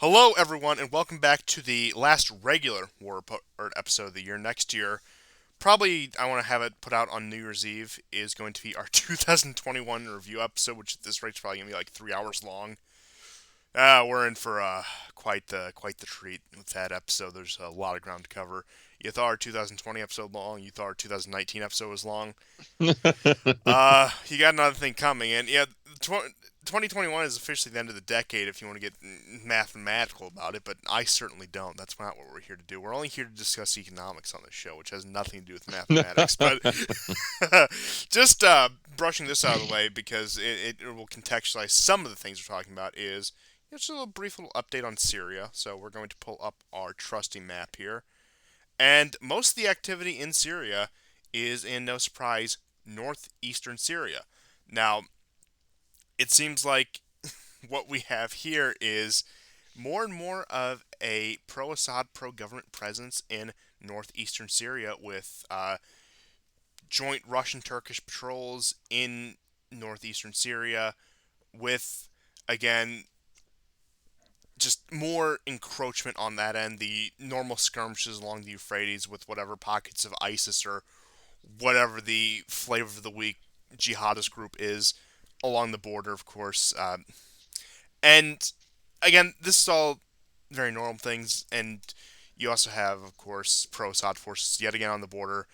Hello, everyone, and welcome back to the last regular episode of the year. Next year, probably I want to have it put out on New Year's Eve, is going to be our 2021 review episode, which at this rate's probably going to be like 3 hours long. We're in for quite the treat with that episode. There's a lot of ground to cover. You thought our 2020 episode long. You thought our 2019 episode was long. You got another thing coming, and yeah, 2021 is officially the end of the decade if you want to get mathematical about it, but I certainly don't. That's not what we're here to do. We're only here to discuss economics on this show, which has nothing to do with mathematics. But just brushing this out of the way because it will contextualize some of the things we're talking about is just a brief little update on Syria. So we're going to pull up our trusty map here. And most of the activity in Syria is, in no surprise, northeastern Syria. Now, it seems like what we have here is more and more of a pro Assad, pro government presence in northeastern Syria with joint Russian Turkish patrols in northeastern Syria, with, again, just more encroachment on that end, the normal skirmishes along the Euphrates with whatever pockets of ISIS or whatever the flavor of the week jihadist group is along the border, of course. And again, this is all very normal things, and you also have, of course, pro Assad forces yet again on the border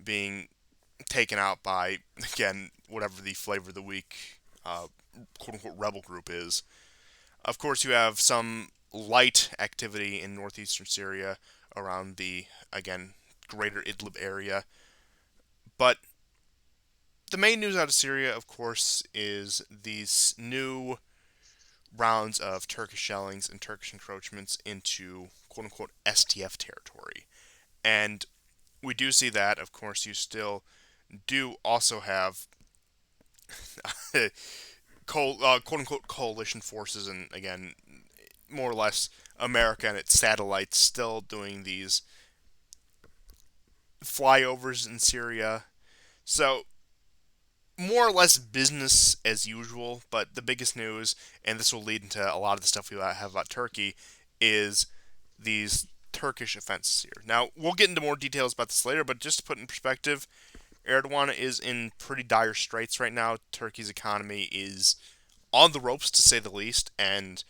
being taken out by, again, whatever the flavor of the week quote unquote rebel group is. Of course, you have some light activity in northeastern Syria around the, again, greater Idlib area. But the main news out of Syria, of course, is these new rounds of Turkish shellings and Turkish encroachments into quote unquote STF territory. And we do see that, of course, you still do also have quote unquote coalition forces, and again, more or less America and its satellites still doing these flyovers in Syria. So, more or less business as usual, but the biggest news, and this will lead into a lot of the stuff we have about Turkey, is these Turkish offenses here. Now, we'll get into more details about this later, but just to put in perspective, Erdogan is in pretty dire straits right now. Turkey's economy is on the ropes, to say the least, and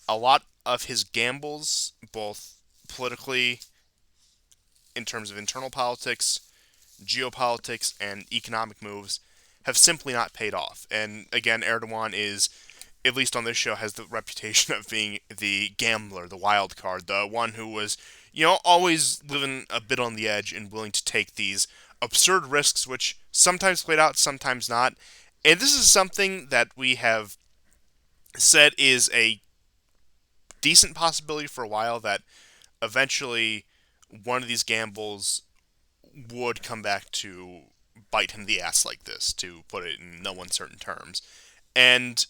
a lot of his gambles, both politically, in terms of internal politics, geopolitics, and economic moves, have simply not paid off. And again, Erdogan is, at least on this show, has the reputation of being the gambler, the wild card, the one who was, always living a bit on the edge and willing to take these absurd risks, which sometimes played out, sometimes not. And this is something that we have said is a decent possibility for a while, that eventually one of these gambles would come back to bite him the ass like this, to put it in no uncertain terms. And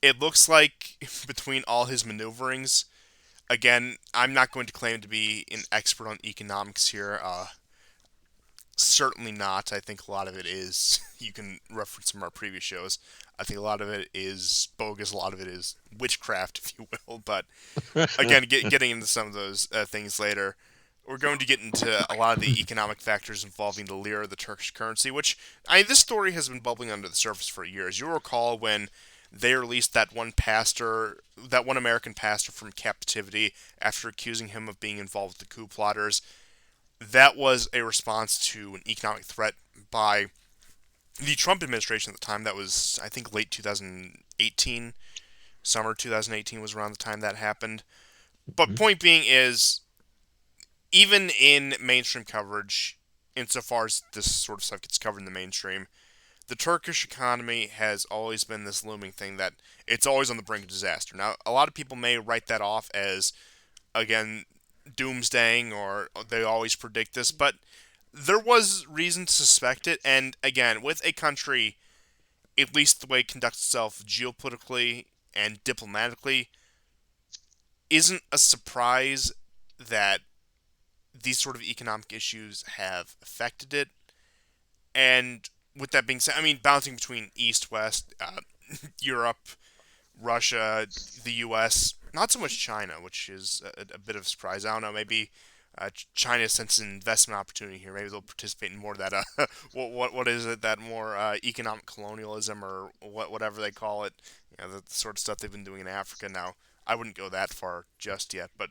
it looks like between all his maneuverings, again, I'm not going to claim to be an expert on economics here. Certainly not. I think a lot of it is, you can reference some of our previous shows, I think a lot of it is bogus, a lot of it is witchcraft, if you will. But again, getting into some of those things later, we're going to get into a lot of the economic factors involving the lira, the Turkish currency, which, this story has been bubbling under the surface for years. You'll recall when they released that one American pastor from captivity after accusing him of being involved with the coup plotters. That was a response to an economic threat by the Trump administration at the time. That was, I think, late 2018. Summer 2018 was around the time that happened. But point being is, even in mainstream coverage, insofar as this sort of stuff gets covered in the mainstream, the Turkish economy has always been this looming thing that it's always on the brink of disaster. Now, a lot of people may write that off as, again, doomsdaying, or they always predict this, but there was reason to suspect it. And again, with a country, at least the way it conducts itself geopolitically and diplomatically, isn't a surprise that these sort of economic issues have affected it. And with that being said, bouncing between East, West, Europe, Russia, the U.S., not so much China, which is a bit of a surprise. I don't know, maybe China senses an investment opportunity here. Maybe they'll participate in more of that. What is it? That more economic colonialism or whatever they call it. The sort of stuff they've been doing in Africa. Now, I wouldn't go that far just yet, but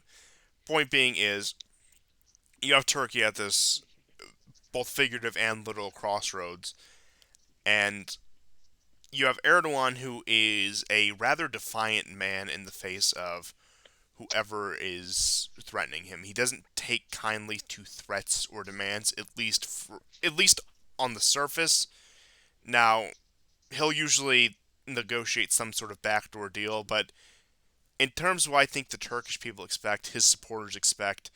point being is you have Turkey at this both figurative and literal crossroads, and you have Erdogan, who is a rather defiant man in the face of whoever is threatening him. He doesn't take kindly to threats or demands, at least on the surface. Now, he'll usually negotiate some sort of backdoor deal, but in terms of what I think the Turkish people expect, his supporters expect,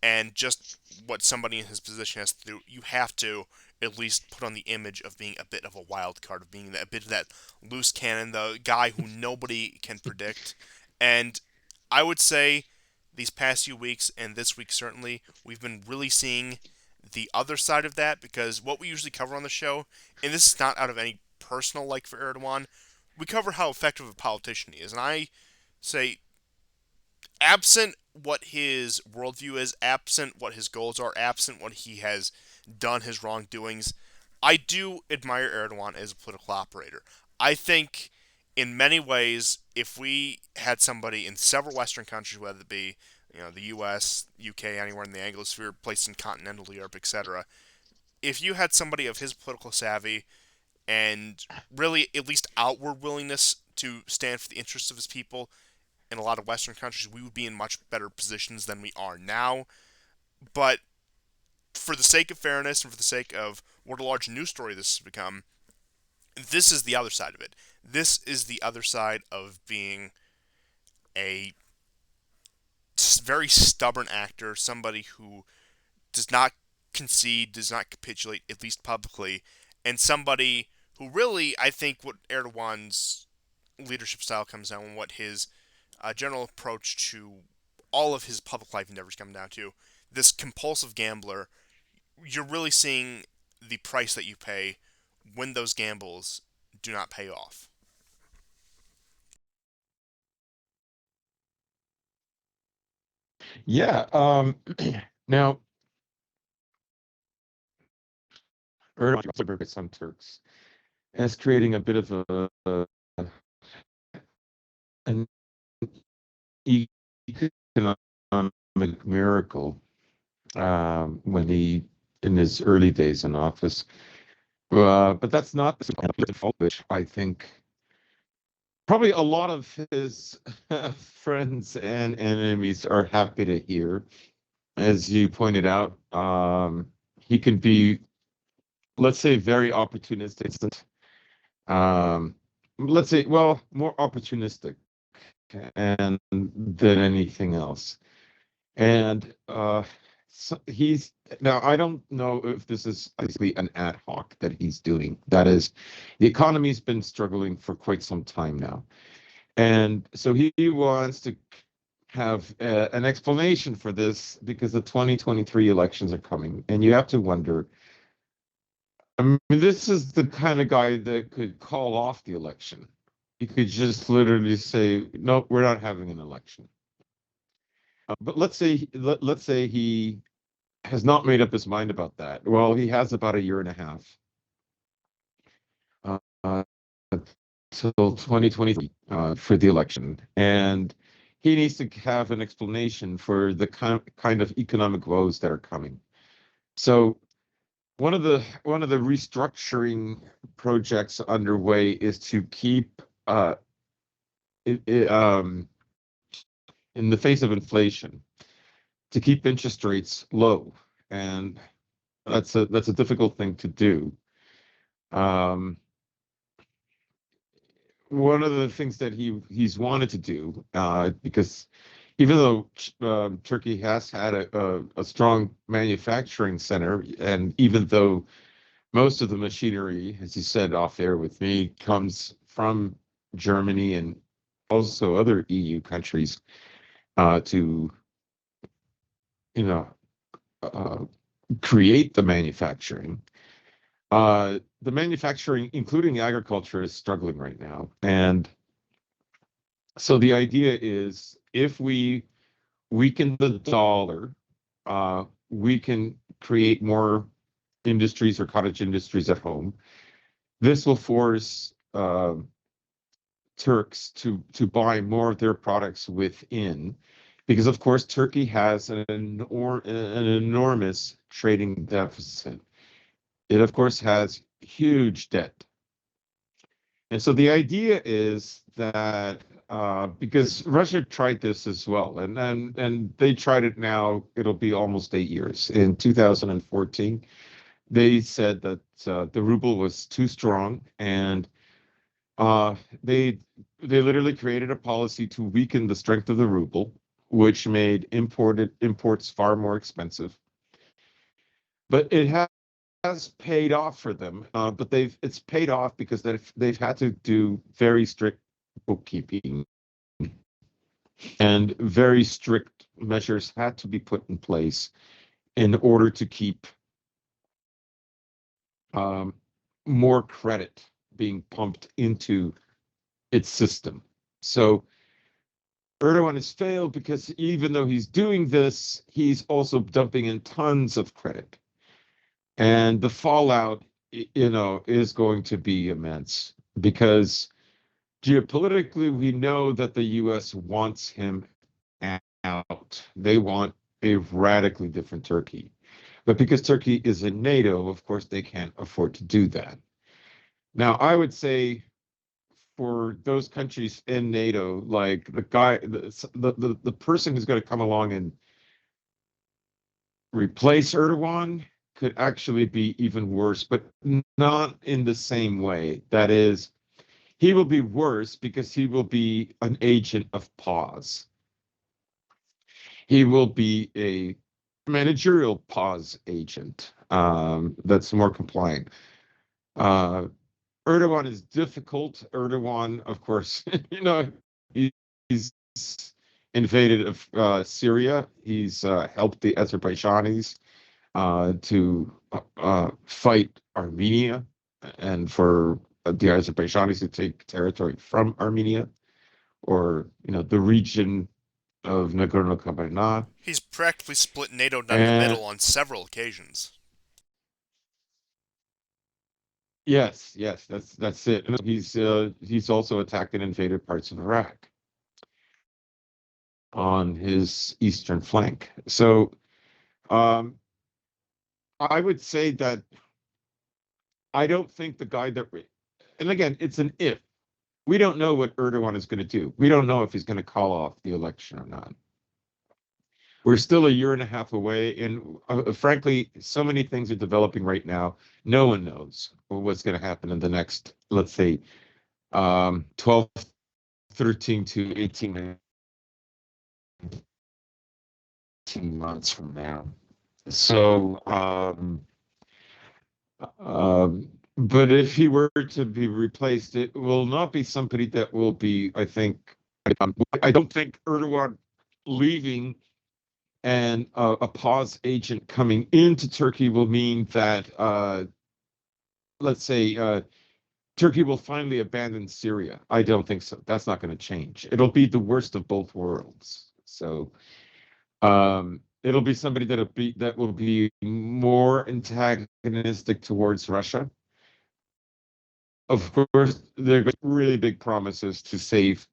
and just what somebody in his position has to do, you have to at least put on the image of being a bit of a wild card, of being a bit of that loose cannon, the guy who nobody can predict. And I would say these past few weeks, and this week certainly, we've been really seeing the other side of that, because what we usually cover on the show, and this is not out of any personal like for Erdogan, we cover how effective a politician he is. And I say, absent what his worldview is, absent what his goals are, absent what he has done, his wrongdoings, I do admire Erdogan as a political operator. I think, in many ways, if we had somebody in several Western countries, whether it be the U.S., UK, anywhere in the Anglosphere, placed in continental Europe, etc., if you had somebody of his political savvy and really at least outward willingness to stand for the interests of his people, in a lot of Western countries, we would be in much better positions than we are now. But for the sake of fairness and for the sake of what a large news story this has become, this is the other side of it. This is the other side of being a very stubborn actor, somebody who does not concede, does not capitulate, at least publicly, and somebody who really, I think, what Erdogan's leadership style comes down, and what his general approach to all of his public life endeavors come down to, this compulsive gambler, you're really seeing the price that you pay when those gambles do not pay off. Yeah. Now, Erdogan also with some Turks as creating a bit of an economic miracle when he in his early days in office. But that's not the fault, which I think probably a lot of his friends and enemies are happy to hear. As you pointed out, he can be, let's say, very opportunistic. Um, let's say, well, more opportunistic and than anything else. And so he's now, I don't know if this is basically an ad hoc that he's doing. That is, the economy's been struggling for quite some time now. And so he wants to have an explanation for this because the 2023 elections are coming. And you have to wonder, I mean, this is the kind of guy that could call off the election. He could just literally say, no, we're not having an election. But let's say he has not made up his mind about that. Well, he has about a year and a half uh, till 2023 for the election, and he needs to have an explanation for the kind of economic woes that are coming. So one of the restructuring projects underway is to keep it, in the face of inflation, to keep interest rates low, and that's a difficult thing to do. Um, One of the things that he's wanted to do, because even though Turkey has had a strong manufacturing center, and even though most of the machinery, as you said off air with me, comes from Germany and also other EU countries, to you know uh, create the manufacturing. The manufacturing, including agriculture, is struggling right now, and So the idea is if we weaken the dollar, we can create more industries or cottage industries at home. This will force Turks to buy more of their products within, because of course Turkey has an enormous trading deficit. It of course has huge debt. And so the idea is that because Russia tried this as well, and they tried it now, it'll be almost 8 years. In 2014, they said that the ruble was too strong, and uh, they they literally created a policy to weaken the strength of the ruble, which made imported imports far more expensive. But it has paid off for them. But it's paid off because they've had to do very strict bookkeeping, and very strict measures had to be put in place in order to keep um, more credit being pumped into its system. So Erdogan has failed because even though he's doing this, he's also dumping in tons of credit. And the fallout, is going to be immense because geopolitically, we know that the US wants him out. They want a radically different Turkey. But because Turkey is in NATO, of course, they can't afford to do that. Now, I would say for those countries in NATO, like the person who's going to come along and replace Erdogan could actually be even worse, but not in the same way. That is, he will be worse because he will be an agent of pause. He will be a managerial pause agent that's more compliant. Uh, Erdogan is difficult. Erdogan, of course, he's invaded Syria. He's helped the Azerbaijanis to fight Armenia, and for the Azerbaijanis to take territory from Armenia, or the region of Nagorno-Karabakh. He's practically split NATO down the And middle on several occasions. yes, yes, that's it. And he's also attacked and invaded parts of Iraq on his eastern flank. So um, I would say that I don't think the guy that, and again, it's an if. We don't know what Erdogan is going to do. We don't know if he's going to call off the election or not. We're still a year and a half away, and frankly, so many things are developing right now. No one knows what's going to happen in the next, let's say, 12, 13 to 18 months from now. So, but if he were to be replaced, it will not be somebody that will be, I think, I don't think Erdogan leaving and a pause agent coming into Turkey will mean that, let's say, Turkey will finally abandon Syria. I don't think so. That's not going to change. It'll be the worst of both worlds. So it'll be somebody that will be more antagonistic towards Russia. Of course, there are really big promises to save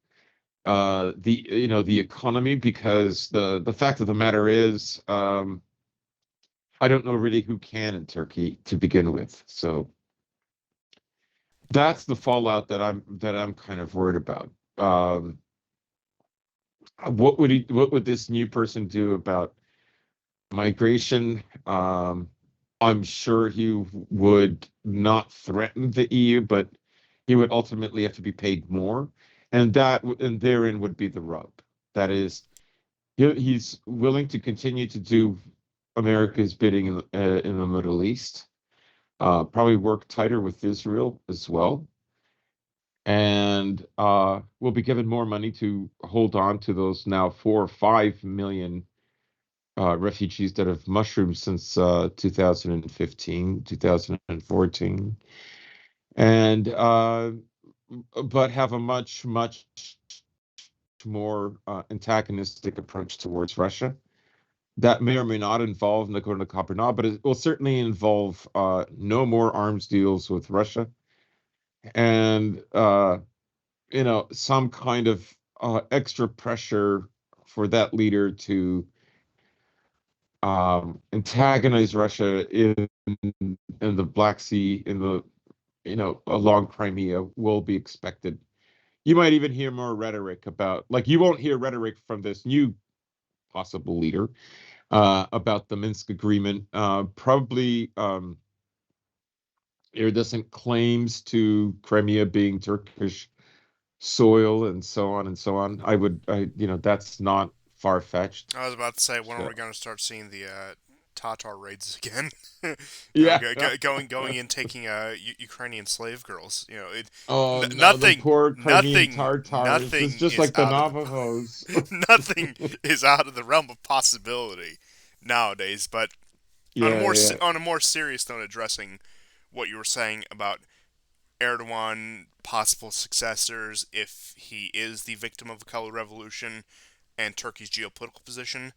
the economy, because the fact of the matter is, I don't know really who can in Turkey to begin with. So that's the fallout that I'm kind of worried about. Um, what would this new person do about migration? I'm sure he would not threaten the EU, but he would ultimately have to be paid more, and therein would be the rub. That is, he's willing to continue to do America's bidding in the Middle East, probably work tighter with Israel as well, and will be given more money to hold on to those now 4 or 5 million refugees that have mushroomed since 2015, 2014, and but have a much, much more antagonistic approach towards Russia. That may or may not involve Nagorno-Karabakh, but it will certainly involve no more arms deals with Russia and some kind of extra pressure for that leader to antagonize Russia in the Black Sea, in the along Crimea will be expected. You might even hear more rhetoric about, like, you won't hear rhetoric from this new possible leader about the Minsk agreement. Probably iridescent claims to Crimea being Turkish soil and so on and so on. That's not far fetched. I was about to say, when are So, we going to start seeing the Tatar raids again? yeah. Going in, taking Ukrainian slave girls. Oh no, the Nothing, poor Crimean nothing, Tartars. It's nothing just is like the out of the Navajos. nothing is out of the realm of possibility nowadays. But Yeah, yeah, on a more serious note, addressing what you were saying about Erdogan possible successors if he is the victim of a color revolution and Turkey's geopolitical position.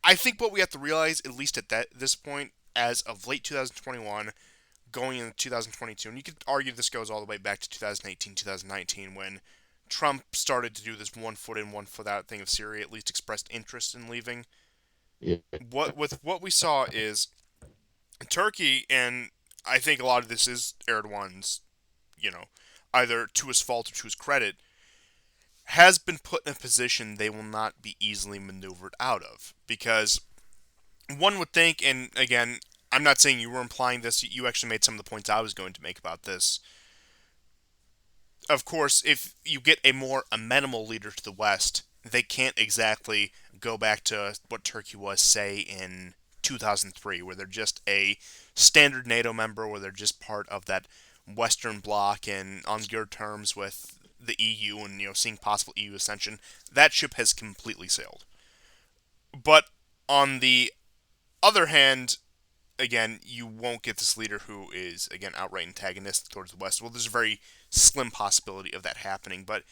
I think what we have to realize, at least at this point, as of late 2021, going into 2022, and you could argue this goes all the way back to 2018, 2019, when Trump started to do this one foot in, one foot out thing of Syria, at least expressed interest in leaving. yeah, What we saw is Turkey, and I think a lot of this is Erdogan's, you know, either to his fault or to his credit, has been put in a position they will not be easily maneuvered out of. Because one would think, and again, I'm not saying you were implying this, you actually made some of the points I was going to make about this. Of course, if you get a more amenable leader to the West, they can't exactly go back to what Turkey was, say, in 2003, where they're just a standard NATO member, where they're just part of that Western Bloc and on good terms with the EU and seeing possible EU ascension. That ship has completely sailed. But on the other hand, again, you won't get this leader who is, again, outright antagonistic towards the West. Well, there's a very slim possibility of that happening. But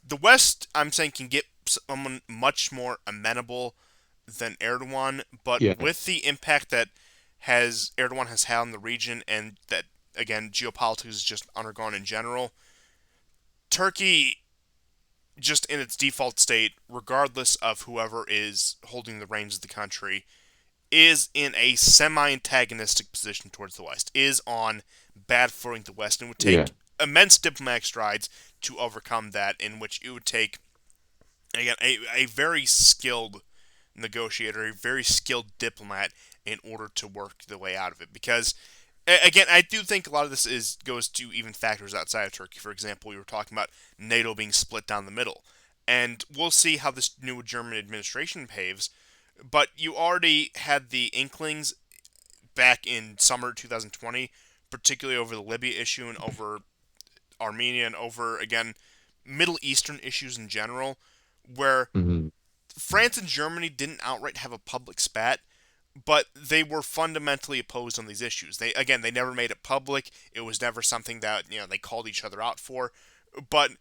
the West, I'm saying, can get someone much more amenable than Erdogan. But yeah, with the impact that has Erdogan has had in the region, and that, again, geopolitics has just undergone in general, Turkey, just in its default state, regardless of whoever is holding the reins of the country, is in a semi-antagonistic position towards the West, is on bad footing with the West, and would yeah, take immense diplomatic strides to overcome that, in which it would take, again, a very skilled negotiator, a very skilled diplomat in order to work the way out of it. Because, again, I do think a lot of this goes to even factors outside of Turkey. For example, we were talking about NATO being split down the middle. And we'll see how this new German administration behaves, but you already had the inklings back in summer 2020, particularly over the Libya issue and over Armenia and over, again, Middle Eastern issues in general, where hmm France and Germany didn't outright have a public spat, but they were fundamentally opposed on these issues. They never made it public. It was never something that they called each other out for. But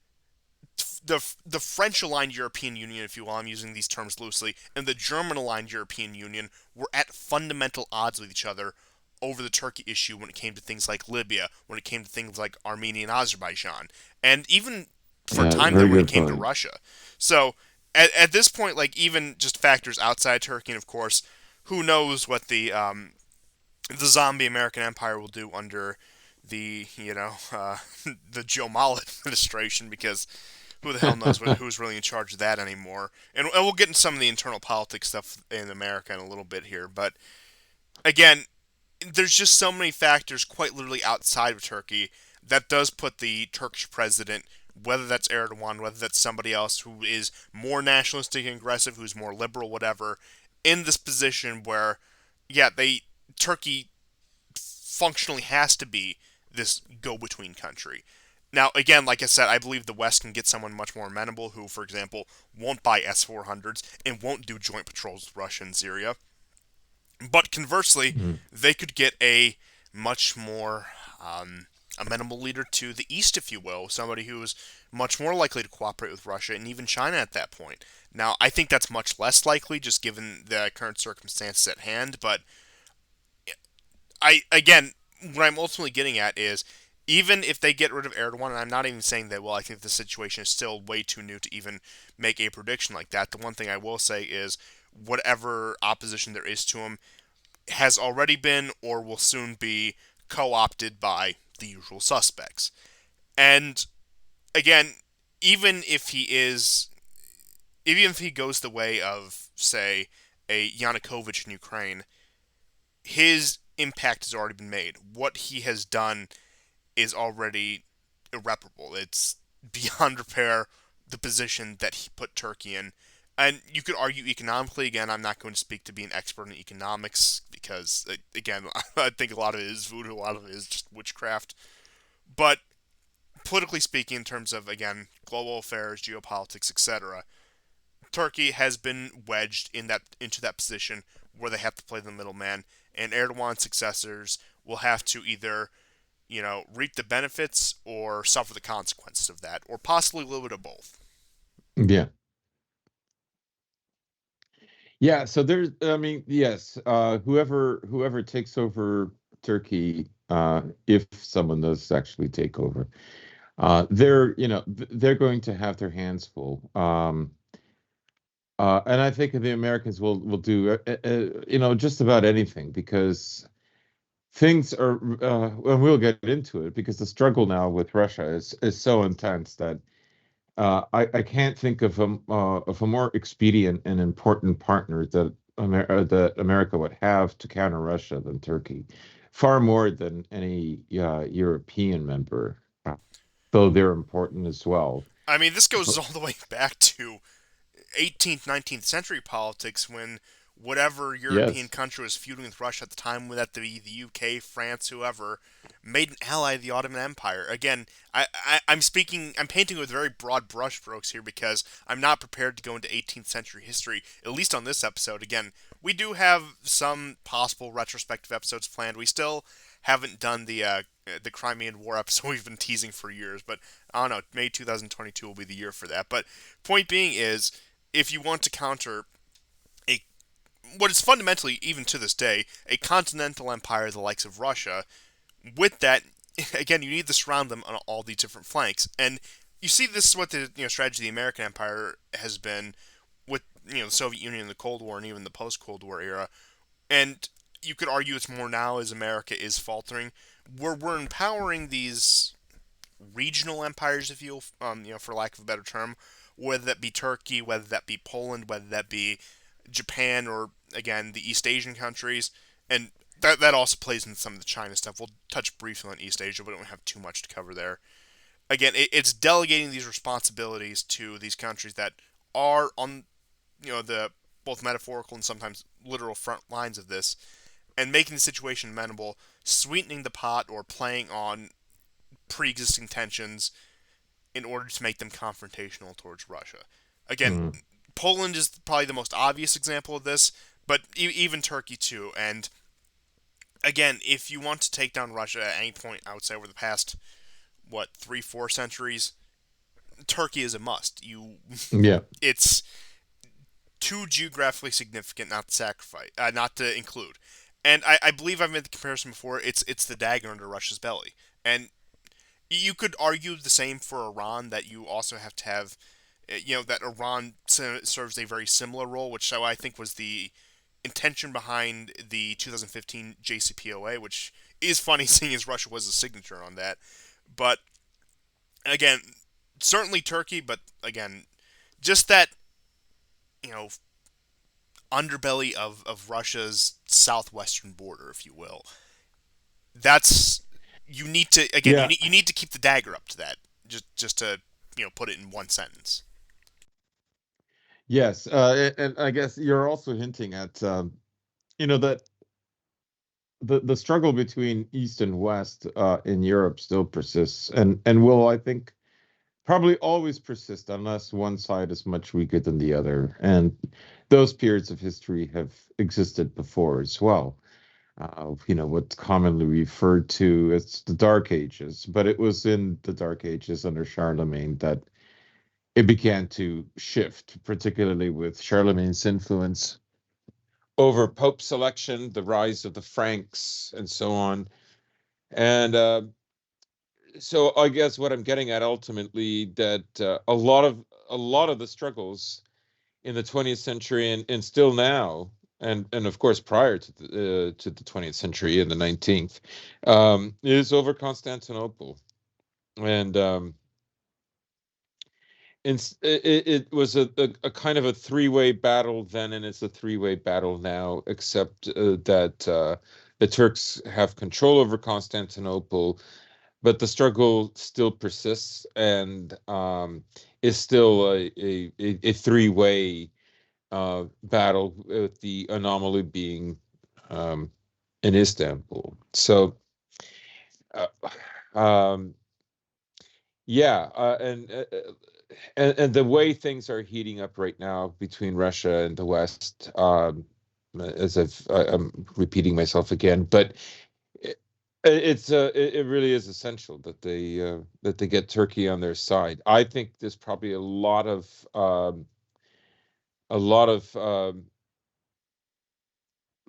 the French aligned European Union, if you will, I'm using these terms loosely, and the German aligned European Union were at fundamental odds with each other over the Turkey issue when it came to things like Libya, when it came to things like Armenia and Azerbaijan, and even for a yeah. time there Very when it good came to point. Russia. So at this point, like, even just factors outside Turkey, and of course, who knows what the zombie American Empire will do under the the Joe Mall administration, because who the hell knows who's really in charge of that anymore? And we'll get into some of the internal politics stuff in America in a little bit here. But again, there's just so many factors, quite literally outside of Turkey, that does put the Turkish president, whether that's Erdogan, whether that's somebody else who is more nationalistic and aggressive, who's more liberal, whatever, in this position where, yeah, Turkey functionally has to be this go-between country. Now, again, like I said, I believe the West can get someone much more amenable who, for example, won't buy S-400s and won't do joint patrols with Russia and Syria. But conversely, Mhm. they could get a much more amenable leader to the East, if you will, somebody who's much more likely to cooperate with Russia and even China at that point. Now, I think that's much less likely just given the current circumstances at hand, but again, what I'm ultimately getting at is even if they get rid of Erdogan, and I'm not even saying that, well, I think the situation is still way too new to even make a prediction like that. The one thing I will say is whatever opposition there is to him has already been or will soon be co opted by the usual suspects. And again, even if he is, even if he goes the way of, say, a Yanukovych in Ukraine, his impact has already been made. What he has done is already irreparable. It's beyond repair the position that he put Turkey in. And you could argue economically, again, I'm not going to speak to be an expert in economics because, again, I think a lot of it is voodoo, a lot of it is just witchcraft. But politically speaking, in terms of, again, global affairs, geopolitics, etc., Turkey has been wedged into that position where they have to play the middleman, and Erdogan's successors will have to either reap the benefits or suffer the consequences of that, or possibly a little bit of both. Yeah. Yeah, so there's, I mean, yes, whoever takes over Turkey, if someone does actually take over, they're going to have their hands full. And I think the Americans will do, just about anything because things are, and we'll get into it because the struggle now with Russia is so intense that I can't think of a more expedient and important partner that America would have to counter Russia than Turkey, far more than any European member, though they're important as well. I mean, this goes But all the way back to 18th, 19th century politics when whatever European yes, country was feuding with Russia at the time, whether that be the UK, France, whoever, made an ally of the Ottoman Empire. Again, I'm painting with very broad brushstrokes here because I'm not prepared to go into 18th century history, at least on this episode. Again, we do have some possible retrospective episodes planned. We still haven't done the Crimean War episode we've been teasing for years, but I don't know. May 2022 will be the year for that. But point being is, if you want to counter a what is fundamentally, even to this day, a continental empire the likes of Russia, with that, again, you need to surround them on all these different flanks. And you see this is what the strategy of the American empire has been with the Soviet Union in the Cold War and even the post-Cold War era. And you could argue it's more now as America is faltering, where we're empowering these regional empires, if for lack of a better term, whether that be Turkey, whether that be Poland, whether that be Japan, or again the East Asian countries, and that also plays into some of the China stuff. We'll touch briefly on East Asia, but we don't have too much to cover there. Again, it's delegating these responsibilities to these countries that are on the both metaphorical and sometimes literal front lines of this, and making the situation amenable, sweetening the pot or playing on pre-existing tensions in order to make them confrontational towards Russia. Again, mm, Poland is probably the most obvious example of this, but even Turkey too. And again, if you want to take down Russia at any point, I would say over the past 3-4 centuries, Turkey is a must. yeah, It's too geographically significant not to sacrifice, not to include. And I believe I've made the comparison before. It's the dagger under Russia's belly, and you could argue the same for Iran, that you also have to have, that Iran serves a very similar role, which I think was the intention behind the 2015 JCPOA, which is funny seeing as Russia was a signature on that. But again, certainly Turkey, but again, just that, you know, underbelly of Russia's southwestern border, if you will. That's you need to again yeah, you need to keep the dagger up to that. Just to put it in one sentence. yes. And I guess you're also hinting at, that the struggle between East and West in Europe still persists, and will, I think, probably always persist unless one side is much weaker than the other. And those periods of history have existed before as well. what's commonly referred to as the Dark Ages. But it was in the Dark Ages under Charlemagne that it began to shift, particularly with Charlemagne's influence over Pope selection, the rise of the Franks, and so on. And so I guess what I'm getting at ultimately that a lot of the struggles in the 20th century and still now, and of course prior to the 20th century in the 19th, is over Constantinople. And it was a kind of a three-way battle then, and it's a three-way battle now, except that the Turks have control over Constantinople, but the struggle still persists and is still a three-way battle, with the anomaly being um, in Istanbul. So, uh, um, yeah, and the way things are heating up right now between Russia and the West, as I'm repeating myself again, but it really is essential that they get Turkey on their side. I think there's probably a lot of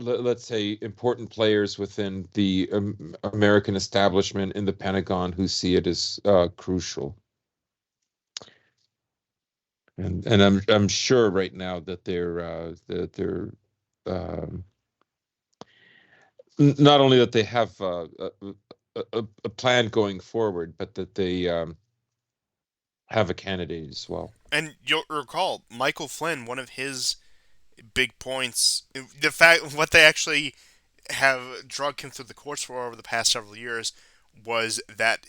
let's say important players within the American establishment in the Pentagon who see it as crucial. And I'm sure right now that they're um, not only that they have a plan going forward, but that they have a candidate as well. And you'll recall Michael Flynn, one of his big points, the fact what they actually have drug him through the courts for over the past several years was that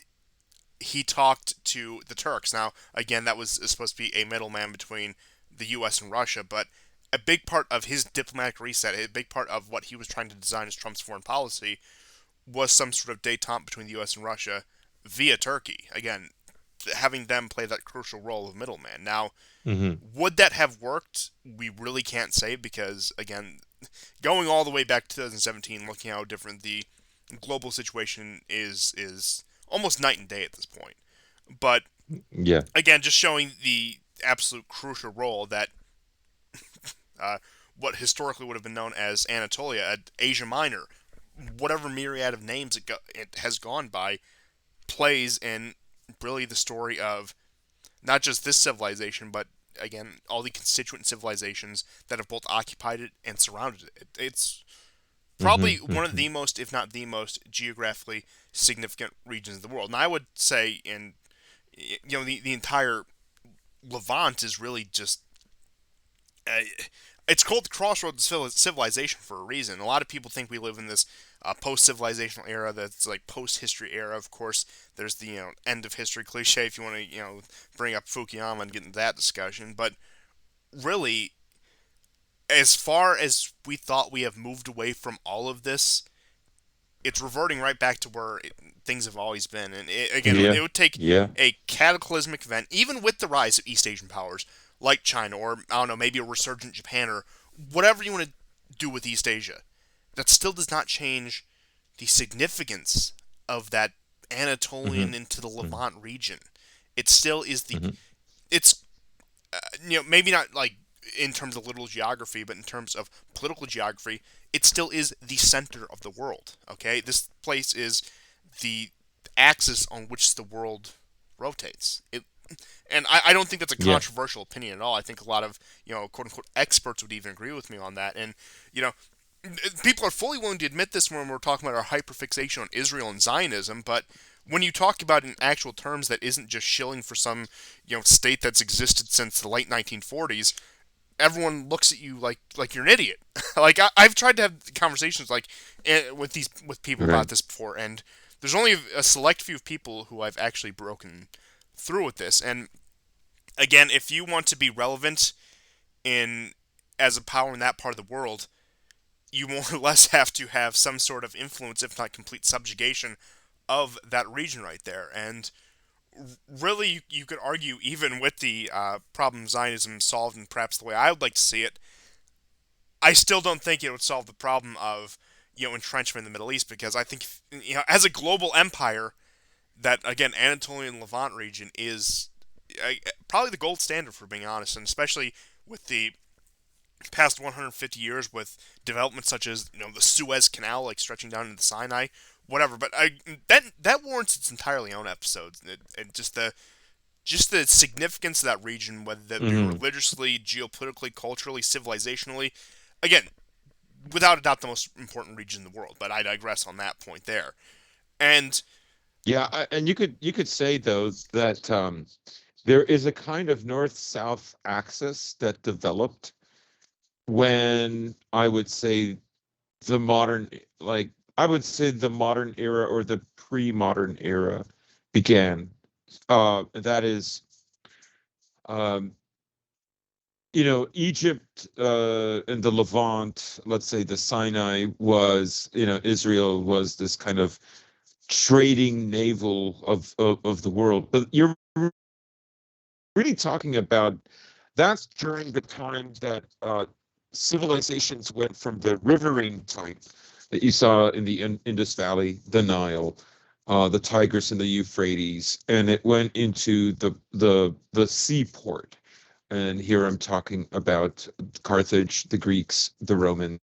he talked to the Turks. Now, again, that was supposed to be a middleman between the U.S. and Russia, but a big part of his diplomatic reset, a big part of what he was trying to design as Trump's foreign policy, was some sort of détente between the U.S. and Russia via Turkey. Again, having them play that crucial role of middleman. Now, Hmm. would that have worked? We really can't say because, again, going all the way back to 2017, looking how different the global situation is almost night and day at this point. But Yeah. again, just showing the absolute crucial role that uh, what historically would have been known as Anatolia, Asia Minor, whatever myriad of names it has gone by, plays in really the story of not just this civilization, but again, all the constituent civilizations that have both occupied it and surrounded it. It's Hmm. probably one of Hmm. the most, if not the most, geographically significant regions of the world. And I would say, the entire Levant is really just. Uh, it's called the crossroads of civilization for a reason. A lot of people think we live in this post-civilizational era that's like post-history era. Of course, there's the end of history cliche if you want to bring up Fukuyama and get into that discussion. But really, as far as we thought we have moved away from all of this, it's reverting right back to where things have always been. And again, it Yeah. would take Yeah. a cataclysmic event, even with the rise of East Asian powers like China, or I don't know, maybe a resurgent Japan, or whatever you want to do with East Asia. That still does not change the significance of that Hmm. Anatolian into the Hmm. Levant region. It still is the. Hmm. It's maybe not like in terms of literal geography, but in terms of political geography, it still is the center of the world. Okay, this place is the axis on which the world rotates. And I don't think that's a Yeah. controversial opinion at all. I think a lot of quote unquote experts would even agree with me on that. And you know, people are fully willing to admit this when we're talking about our hyperfixation on Israel and Zionism, but when you talk about in actual terms that isn't just shilling for some state that's existed since the late 1940s, everyone looks at you like you're an idiot. Like I've tried to have conversations like with people about Right. this before, and there's only a select few people who I've actually broken through with this. And again, if you want to be relevant in as a power in that part of the world, you more or less have to have some sort of influence, if not complete subjugation, of that region right there. And really, you could argue, even with the problem Zionism solved, and perhaps the way I would like to see it, I still don't think it would solve the problem of entrenchment in the Middle East, because I think as a global empire, that again Anatolian Levant region is uh, probably the gold standard, for being honest, and especially with the past 150 years with developments such as the Suez Canal, like stretching down into the Sinai, whatever. But that warrants its entirely own episodes, and just the significance of that region, whether that be Hmm. religiously, geopolitically, culturally, civilizationally. Again, without a doubt, the most important region in the world. But I digress on that point there. And Yeah, and you could say though that there is a kind of north-south axis that developed when I would say the modern, like I would say the modern era or the pre-modern era began. That is, um, Egypt and the Levant, let's say the Sinai was, Israel was this kind of trading navel of the world. But you're really talking about that's during the time that civilizations went from the riverine type that you saw in the Indus Valley, the Nile, the Tigris and the Euphrates, and it went into the seaport. And here I'm talking about Carthage, the Greeks, the Romans.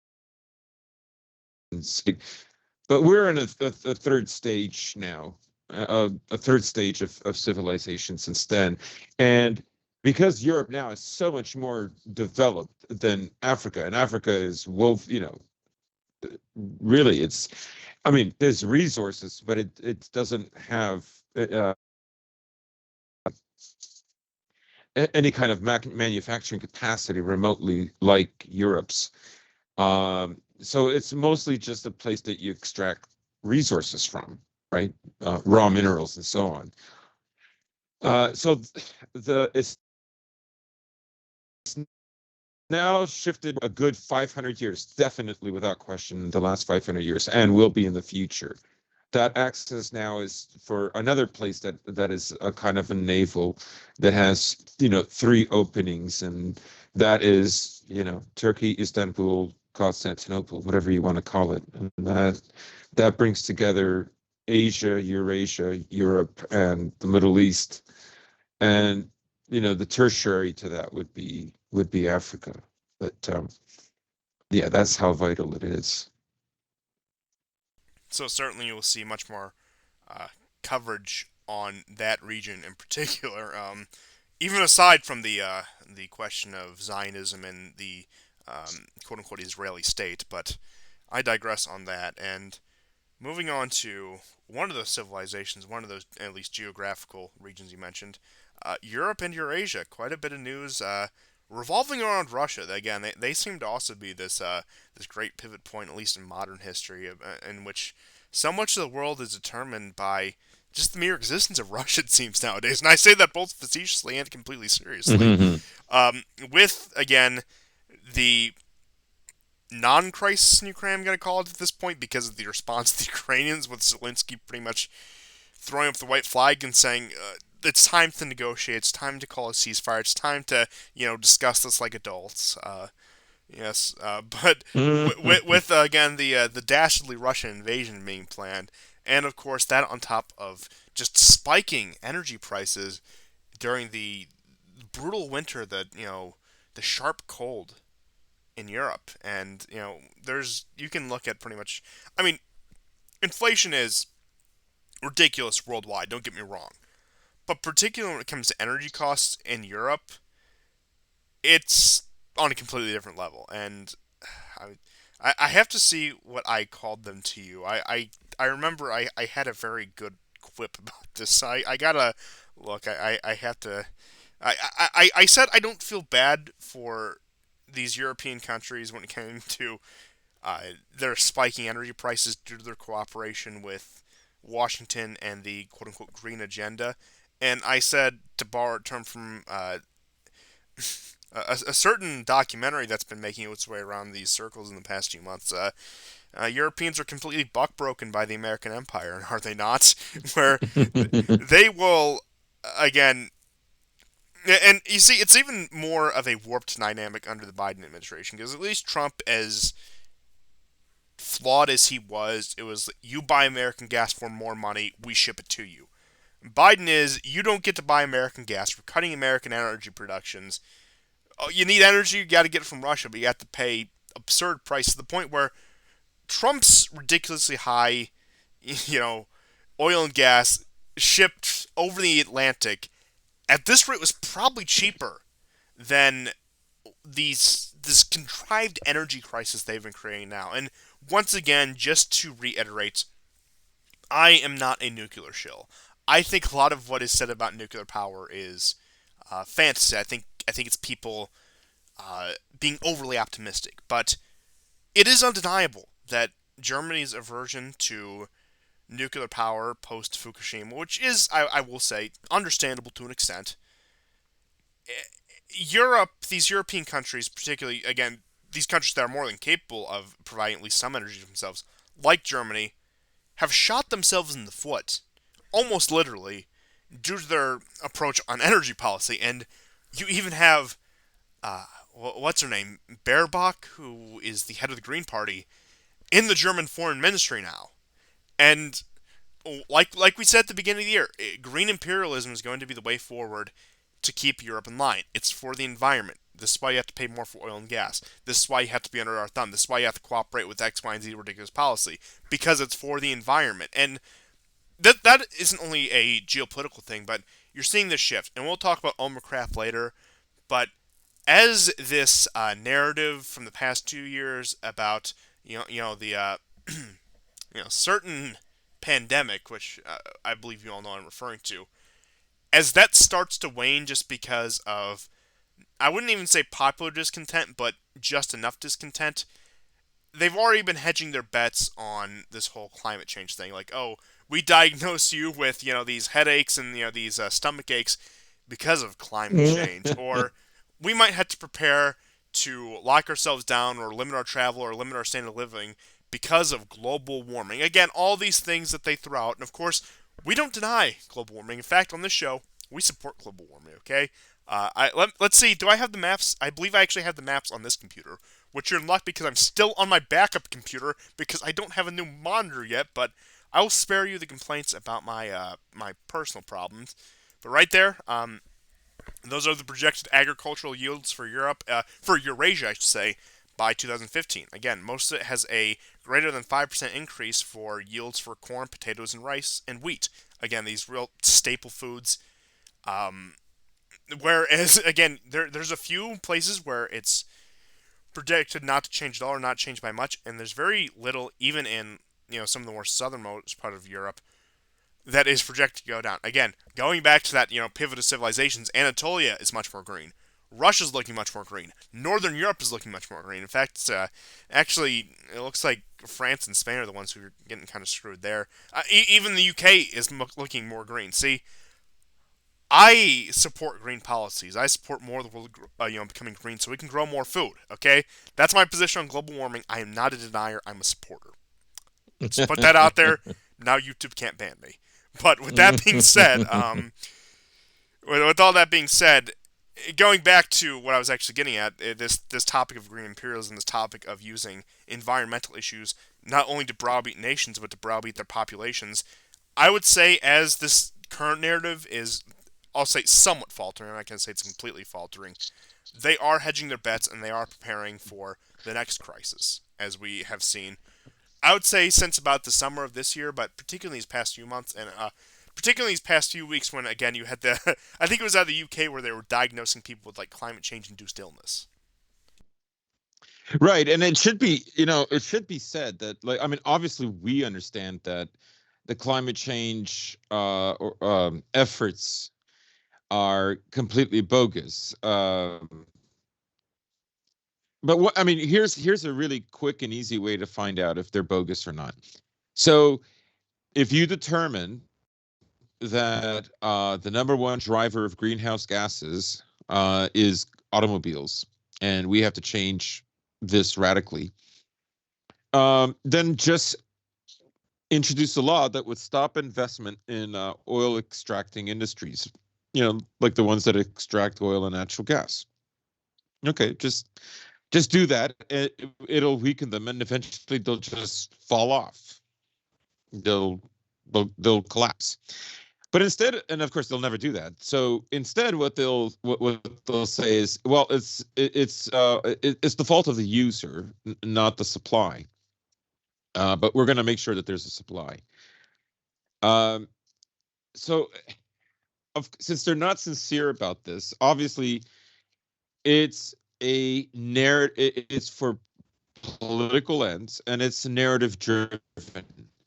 But we're in a third stage now, a third stage of civilization since then. And because Europe now is so much more developed than Africa, and Africa is really I mean, there's resources, but it doesn't have any kind of manufacturing capacity remotely like Europe's. So it's mostly just a place that you extract resources from, right? Raw minerals and so on. So it's now shifted a good 500 years, definitely without question, the last 500 years, and will be in the future. That access now is for another place that is a kind of a naval that has three openings, and that is Turkey, Istanbul, Constantinople, whatever you want to call it, and that brings together Asia, Eurasia, Europe, and the Middle East, and the tertiary to that would be Africa. But yeah, that's how vital it is. so certainly you will see much more uh, coverage on that region in particular. Even aside from the question of Zionism and the quote unquote Israeli state, but I digress on that. And moving on to one of those civilizations, one of those at least geographical regions you mentioned, Europe and Eurasia. Quite a bit of news revolving around Russia. Again, they seem to also be this great pivot point, at least in modern history, in which so much of the world is determined by just the mere existence of Russia. It seems nowadays, and I say that both facetiously and completely seriously. Hmm. With again the non-crisis in Ukraine, I'm going to call it at this point, because of the response of the Ukrainians, with Zelensky pretty much throwing up the white flag and saying it's time to negotiate, it's time to call a ceasefire, it's time to discuss this like adults. Yes, but with again the dastardly Russian invasion being planned, and of course that on top of just spiking energy prices during the brutal winter, the sharp cold in Europe, and you can look at pretty much. I mean, inflation is ridiculous worldwide. Don't get me wrong, but particularly when it comes to energy costs in Europe, it's on a completely different level. And I have to see what I called them to you. I remember I had a very good quip about this. I gotta look. I have to. I said I don't feel bad for these European countries when it came to uh, their spiking energy prices due to their cooperation with Washington and the quote unquote green agenda. And I said, to borrow a term from a certain documentary that's been making its way around these circles in the past few months, Europeans are completely buckbroken by the American empire, are they not? Where they will, again, and you see, it's even more of a warped dynamic under the Biden administration, because at least Trump, as flawed as he was, it was you buy American gas for more money, we ship it to you. Biden is you don't get to buy American gas. We're cutting American energy productions. Oh, you need energy, you got to get it from Russia, but you have to pay absurd prices to the point where Trump's ridiculously high, you know, oil and gas shipped over the Atlantic at this rate was probably cheaper than this contrived energy crisis they've been creating now. And once again, just to reiterate, I am not a nuclear shill. I think a lot of what is said about nuclear power is fantasy. I think it's people being overly optimistic, but it is undeniable that Germany's aversion to nuclear power post Fukushima, which is, I will say, understandable to an extent. Europe, these European countries, particularly, again, these countries that are more than capable of providing at least some energy to themselves, like Germany, have shot themselves in the foot, almost literally, due to their approach on energy policy. And you even have, what's her name, Baerbock, who is the head of the Green Party, in the German foreign ministry now. And like we said at the beginning of the year, green imperialism is going to be the way forward to keep Europe in line. It's for the environment. This is why you have to pay more for oil and gas. This is why you have to be under our thumb. This is why you have to cooperate with X, Y, and Z ridiculous policy. Because it's for the environment. And that isn't only a geopolitical thing, but you're seeing this shift. And we'll talk about Omicron later. But as this narrative from the past 2 years about the certain pandemic, which I believe you all know what I'm referring to, as that starts to wane just because of, I wouldn't even say popular discontent, but just enough discontent, they've already been hedging their bets on this whole climate change thing. Like, oh, we diagnose you with, these headaches and, these stomach aches because of climate change. Or we might have to prepare to lock ourselves down or limit our travel or limit our standard of living because of global warming. Again, all these things that they throw out. And of course, we don't deny global warming. In fact, on this show, we support global warming, okay? Let's see, do I have the maps? I believe I actually have the maps on this computer, which you're in luck because I'm still on my backup computer because I don't have a new monitor yet, but I will spare you the complaints about my personal problems. But right there, those are the projected agricultural yields for Europe, for Eurasia, I should say, by 2015. Again, most of it has a greater than 5% increase for yields for corn, potatoes, and rice, and wheat. Again, these real staple foods. Whereas, again, there's a few places where it's predicted not to change at all or not change by much, and there's very little, even in some of the more southernmost part of Europe, that is projected to go down. Again, going back to that pivot of civilizations, Anatolia is much more green. Russia's looking much more green. Northern Europe is looking much more green. In fact, actually, it looks like France and Spain are the ones who are getting kind of screwed there. Even the UK is looking more green. See, I support green policies. I support more of the world, becoming green so we can grow more food. Okay, that's my position on global warming. I am not a denier. I'm a supporter. Let's put that out there. Now YouTube can't ban me. But with that being said, with all that being said, going back to what I was actually getting at, this topic of green imperialism, this topic of using environmental issues not only to browbeat nations but to browbeat their populations, I would say as this current narrative is, I'll say, somewhat faltering. I'm not going to say it's completely faltering. They are hedging their bets and they are preparing for the next crisis, as we have seen. I would say since about the summer of this year, but particularly these past few months and particularly these past few weeks when, again, you had the, I think it was out of the UK where they were diagnosing people with, like, climate change-induced illness. Right, and it should be, it should be said that, like, I mean, obviously we understand that the climate change efforts are completely bogus. But what I mean, here's a really quick and easy way to find out if they're bogus or not. So, if you determine that the number one driver of greenhouse gases is automobiles, and we have to change this radically, then just introduce a law that would stop investment in oil extracting industries, like the ones that extract oil and natural gas. Okay, just Just do that. It'll weaken them, and eventually they'll just fall off. They'll they'll collapse. But instead, and of course they'll never do that. So instead, what they'll say is, well, it's the fault of the user, not the supply. But we're going to make sure that there's a supply. Um, so since they're not sincere about this, obviously it's a narrative. It's for political ends, and it's narrative driven.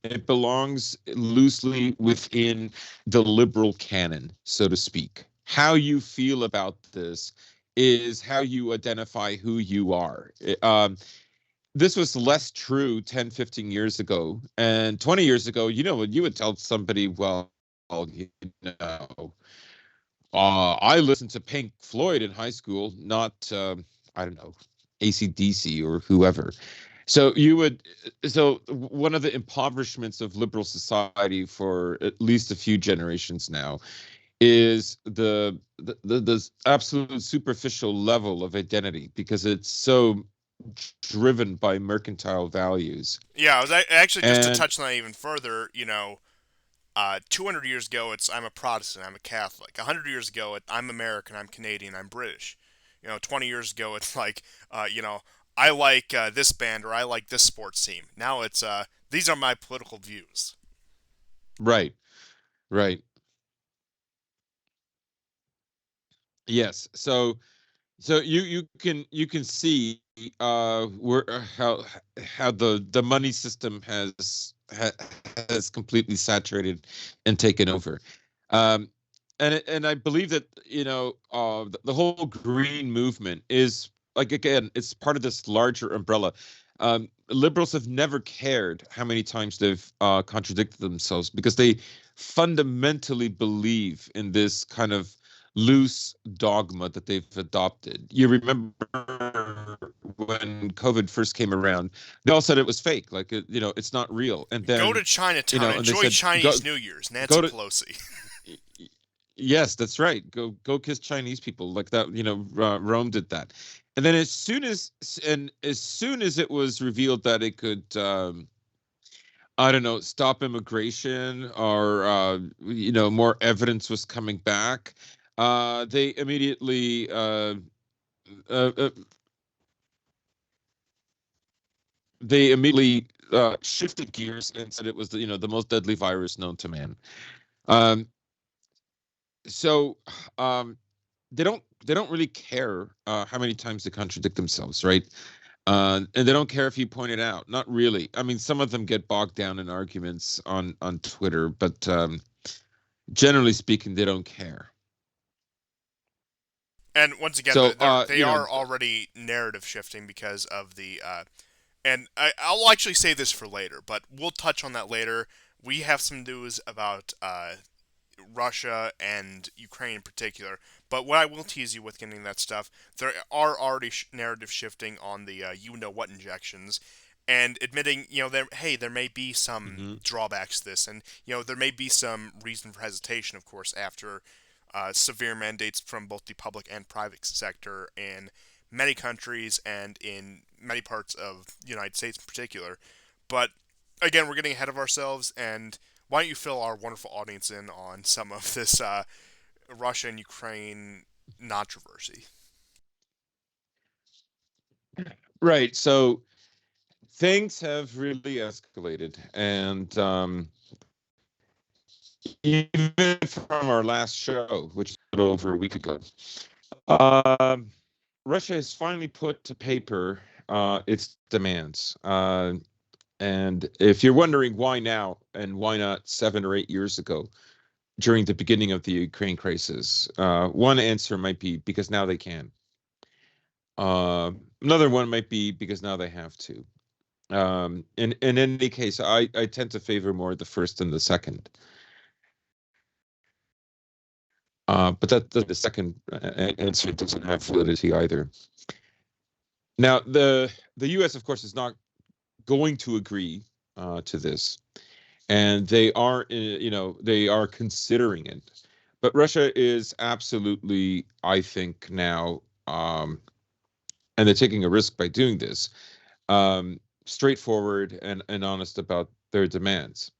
It belongs loosely within the liberal canon, so to speak. How you feel about this is how you identify who you are. This was less true 10, 15 years ago. And 20 years ago, when you would tell somebody, well, you know, I listened to Pink Floyd in high school, not, I don't know, AC/DC or whoever. So one of the impoverishments of liberal society for at least a few generations now is the absolute superficial level of identity, because it's so driven by mercantile values. Yeah, I was actually just to And touch on that even further. 200 years ago, it's I'm a Protestant, I'm a Catholic. 100 years ago, I'm American, I'm Canadian, I'm British. 20 years ago, it's like, I like this band or I like this sports team. Now it's these are my political views. right, right. Yes. So you can see where how the money system has completely saturated and taken over. Um, and I believe that the whole green movement is, like, again, it's part of this larger umbrella. Liberals have never cared how many times they've contradicted themselves, because they fundamentally believe in this kind of loose dogma that they've adopted. You remember when COVID first came around, they all said it was fake, like, it's not real. And Go then, to Chinatown, and they enjoy said, go Chinese New Year's, Nancy go to Pelosi. yes, that's right. Go kiss Chinese people, like that. Rome did that. And then as soon as it was revealed that it could, I don't know, stop immigration, or more evidence was coming back, they immediately uh, uh, shifted gears and said it was the most deadly virus known to man. Um, so um, they don't really care how many times they contradict themselves, right? And they don't care if you point it out. Not really. I mean, some of them get bogged down in arguments on Twitter, but generally speaking, they don't care. And once again, So they are already narrative shifting because of the. And I'll actually say this for later, but we'll touch on that later. We have some news about Russia and Ukraine in particular. But what I will tease you with getting that stuff, there are already narrative shifting on the you know what injections, and admitting there may be some mhm. drawbacks to this, and there may be some reason for hesitation, of course, after severe mandates from both the public and private sector in many countries and in many parts of the United States in particular. But again, we're getting ahead of ourselves, and why don't you fill our wonderful audience in on some of this Russia and Ukraine controversy? Right. So things have really escalated, and even from our last show, which is a little over a week ago, um, Russia has finally put to paper its demands. And if you're wondering why now and why not 7 or 8 years ago, during the beginning of the Ukraine crisis, one answer might be because now they can. Another one might be because now they have to. In any case, I tend to favor more the first than the second. But that the second answer doesn't have validity either. Now, the U.S., of course, is not going to agree to this, and they are considering it. But Russia is absolutely, I think, now, and they're taking a risk by doing this, straightforward and honest about their demands.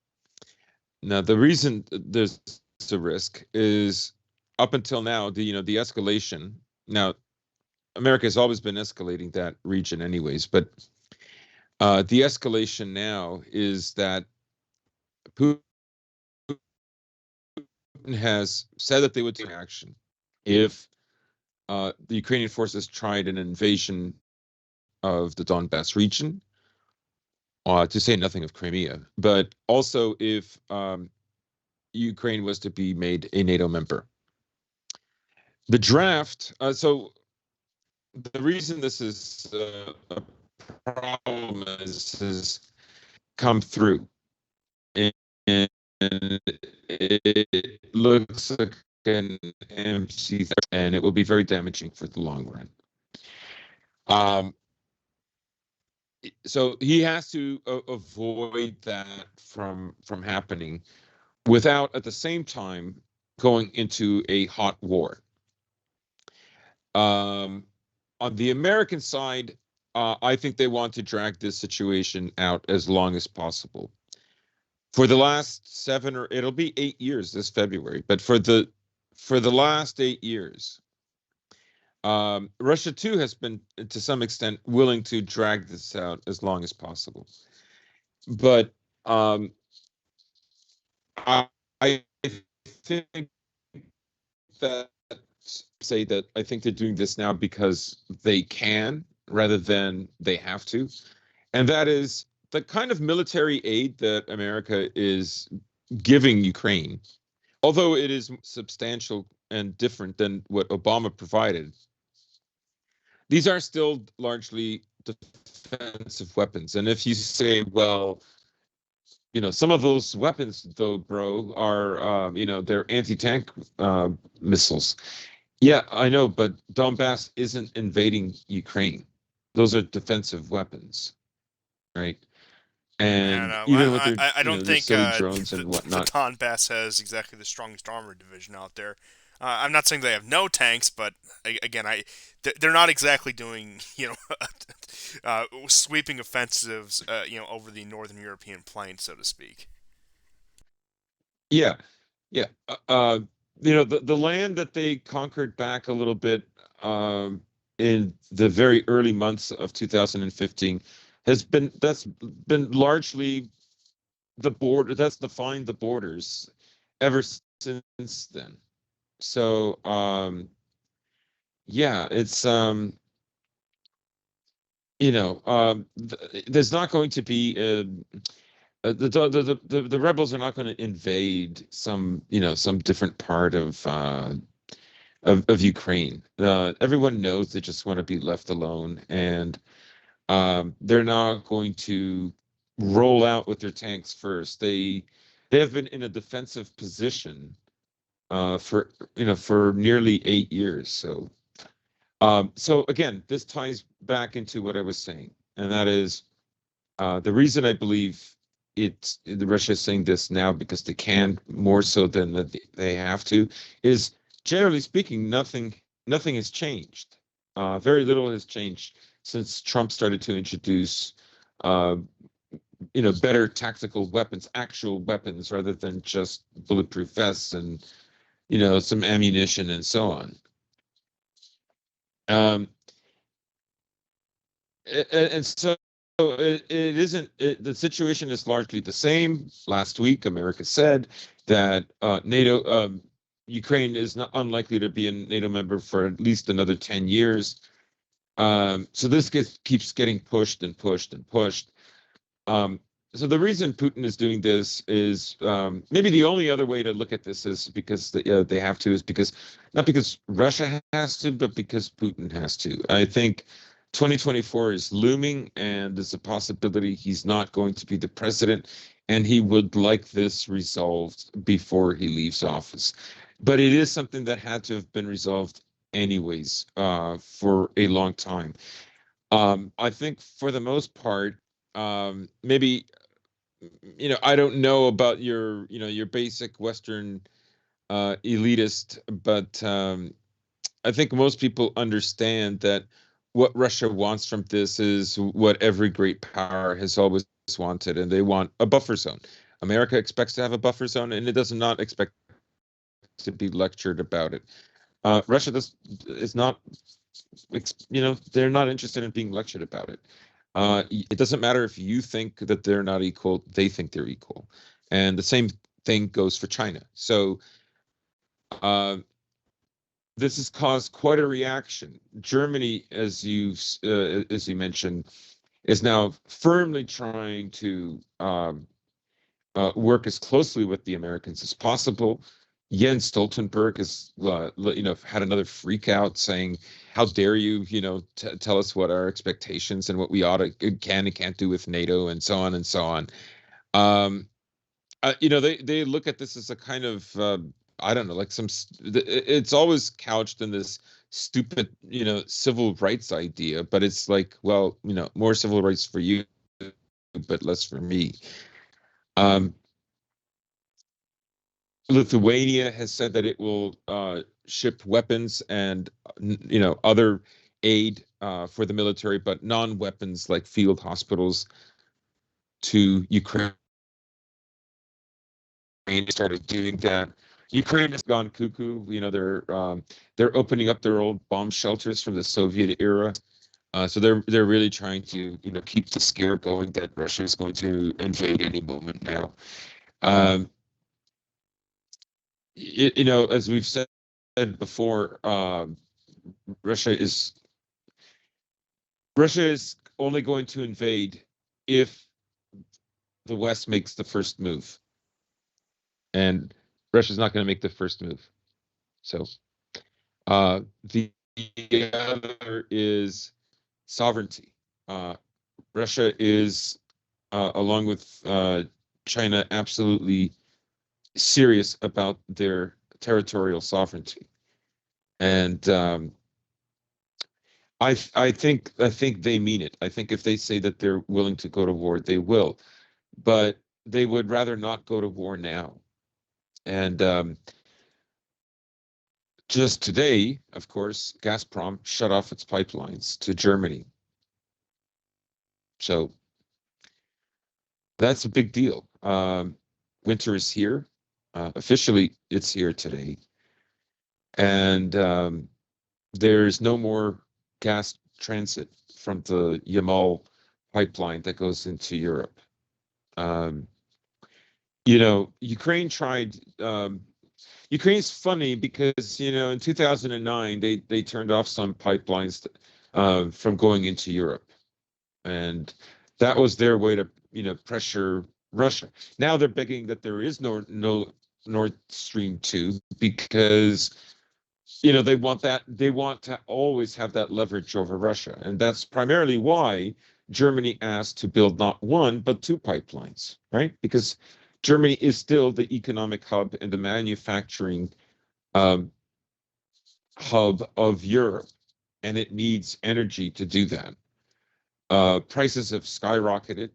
Now, the reason there's a risk is up until now, the escalation. Now, America has always been escalating that region anyways, but the escalation now is that Putin has said that they would take action if the Ukrainian forces tried an invasion of the Donbass region, to say nothing of Crimea, but also if Ukraine was to be made a NATO member. The draft, so the reason this is a problem is come through. And it looks like an MC, and it will be very damaging for the long run. So he has to avoid that from happening without at the same time going into a hot war. On the American side, I think they want to drag this situation out as long as possible. For the last it'll be 8 years this February, but for the last 8 years, Russia too has been, to some extent, willing to drag this out as long as possible. But I think that I think they're doing this now because they can rather than they have to, and that is the kind of military aid that America is giving Ukraine, although it is substantial and different than what Obama provided. These are still largely defensive weapons. And if you say, well, some of those weapons, though, bro, are, they're anti-tank missiles. Yeah, I know, but Donbass isn't invading Ukraine. Those are defensive weapons, right? And And even with their, I don't their think silly drones the and whatnot. Donbass has exactly the strongest armored division out there. I'm not saying they have no tanks, but again, they're not exactly doing sweeping offensives over the northern European plain, so to speak. Yeah, yeah. The land that they conquered back a little bit in the very early months of 2015 that's been largely the border. That's defined the borders ever since then. So yeah, it's there's not going to be the rebels are not going to invade some different part of Ukraine. Everyone knows they just want to be left alone, and they're not going to roll out with their tanks first. They have been in a defensive position for nearly 8 years. So again, this ties back into what I was saying, and that is the reason I believe the Russia is saying this now because they can more so than that they have to, is generally speaking, nothing has changed. Very little has changed since Trump started to introduce better tactical weapons, actual weapons, rather than just bulletproof vests and some ammunition and so on. And so it isn't. The situation is largely the same. Last week, America said that Ukraine is not unlikely to be a NATO member for at least another 10 years. So this keeps getting pushed and pushed and pushed. So the reason Putin is doing this is maybe the only other way to look at this is because they have to, is because not because Russia has to, but because Putin has to. I think 2024 is looming, and there's a possibility he's not going to be the president, and he would like this resolved before he leaves office. But it is something that had to have been resolved anyways for a long time. I think for the most part, maybe I don't know about your basic Western elitist, but I think most people understand that what Russia wants from this is what every great power has always wanted, and they want a buffer zone. America expects to have a buffer zone, and it does not expect to be lectured about it. Russia is not, they're not interested in being lectured about it. It doesn't matter if you think that they're not equal; they think they're equal, and the same thing goes for China. So uh, this has caused quite a reaction. Germany, as you mentioned, is now firmly trying to work as closely with the Americans as possible. Jens Stoltenberg has, had another freak out saying, "How dare you, tell us what our expectations and what we ought to can and can't do with NATO and so on and so on." Um, they look at this as a kind of I don't know, like it's always couched in this stupid, civil rights idea, but it's like, well, more civil rights for you, but less for me. Um, Lithuania has said that it will ship weapons and other aid for the military, but non-weapons like field hospitals to Ukraine. Started doing that. Ukraine has gone cuckoo. They're opening up their old bomb shelters from the Soviet era. So they're really trying to keep the scare going that Russia is going to invade any moment now. Um, as we've said before, Russia is Russia is only going to invade if the West makes the first move, and Russia's not going to make the first move. So the other is sovereignty. Uh, Russia is, along with China, absolutely serious about their territorial sovereignty, and I think they mean it. I think if they say that they're willing to go to war, they will, but they would rather not go to war now. And just today, of course, Gazprom shut off its pipelines to Germany. So that's a big deal. Winter is here. Officially, it's here today. And there's no more gas transit from the Yamal pipeline that goes into Europe. Um, Ukraine tried. Ukraine's funny because in 2009 they turned off some pipelines from going into Europe, and that was their way to pressure Russia. Now they're begging that there is no Nord Stream 2 because they want to always have that leverage over Russia, and that's primarily why Germany asked to build not one but two pipelines, right? Because Germany is still the economic hub and the manufacturing um, hub of Europe, and it needs energy to do that. Prices have skyrocketed.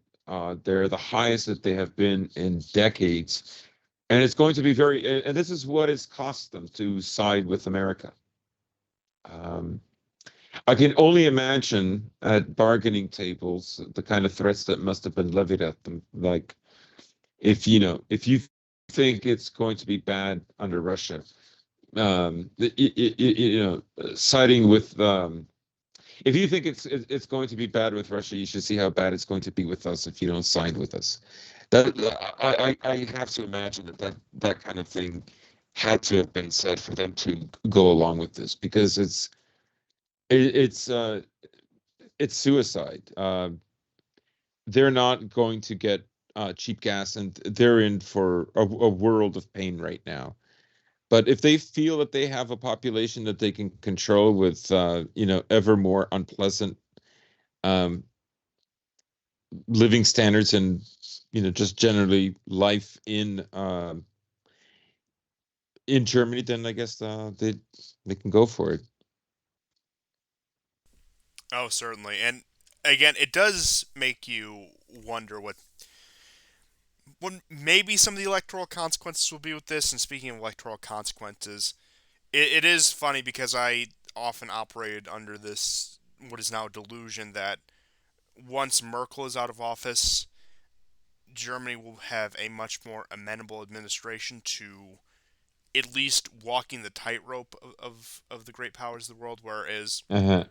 They're the highest that they have been in decades. And it's going to be and this is what it's cost them to side with America. Um, I can only imagine at bargaining tables the kind of threats that must have been levied at them. Like, if you think it's going to be bad under Russia, siding with if you think it's going to be bad with Russia, you should see how bad it's going to be with us if you don't side with us. That I have to imagine that kind of thing had to have been said for them to go along with this because it, it's uh, it's suicide. They're not going to get cheap gas, and they're in for a world of pain right now. But if they feel that they have a population that they can control with, ever more unpleasant um, living standards and, just generally life in Germany, then I guess they can go for it. Oh, certainly. And again, it does make you wonder what maybe some of the electoral consequences will be with this. And speaking of electoral consequences, it is funny because I often operated under this. what is now a delusion that once Merkel is out of office, Germany will have a much more amenable administration to at least walking the tightrope of the great powers of the world, whereas Uh-huh.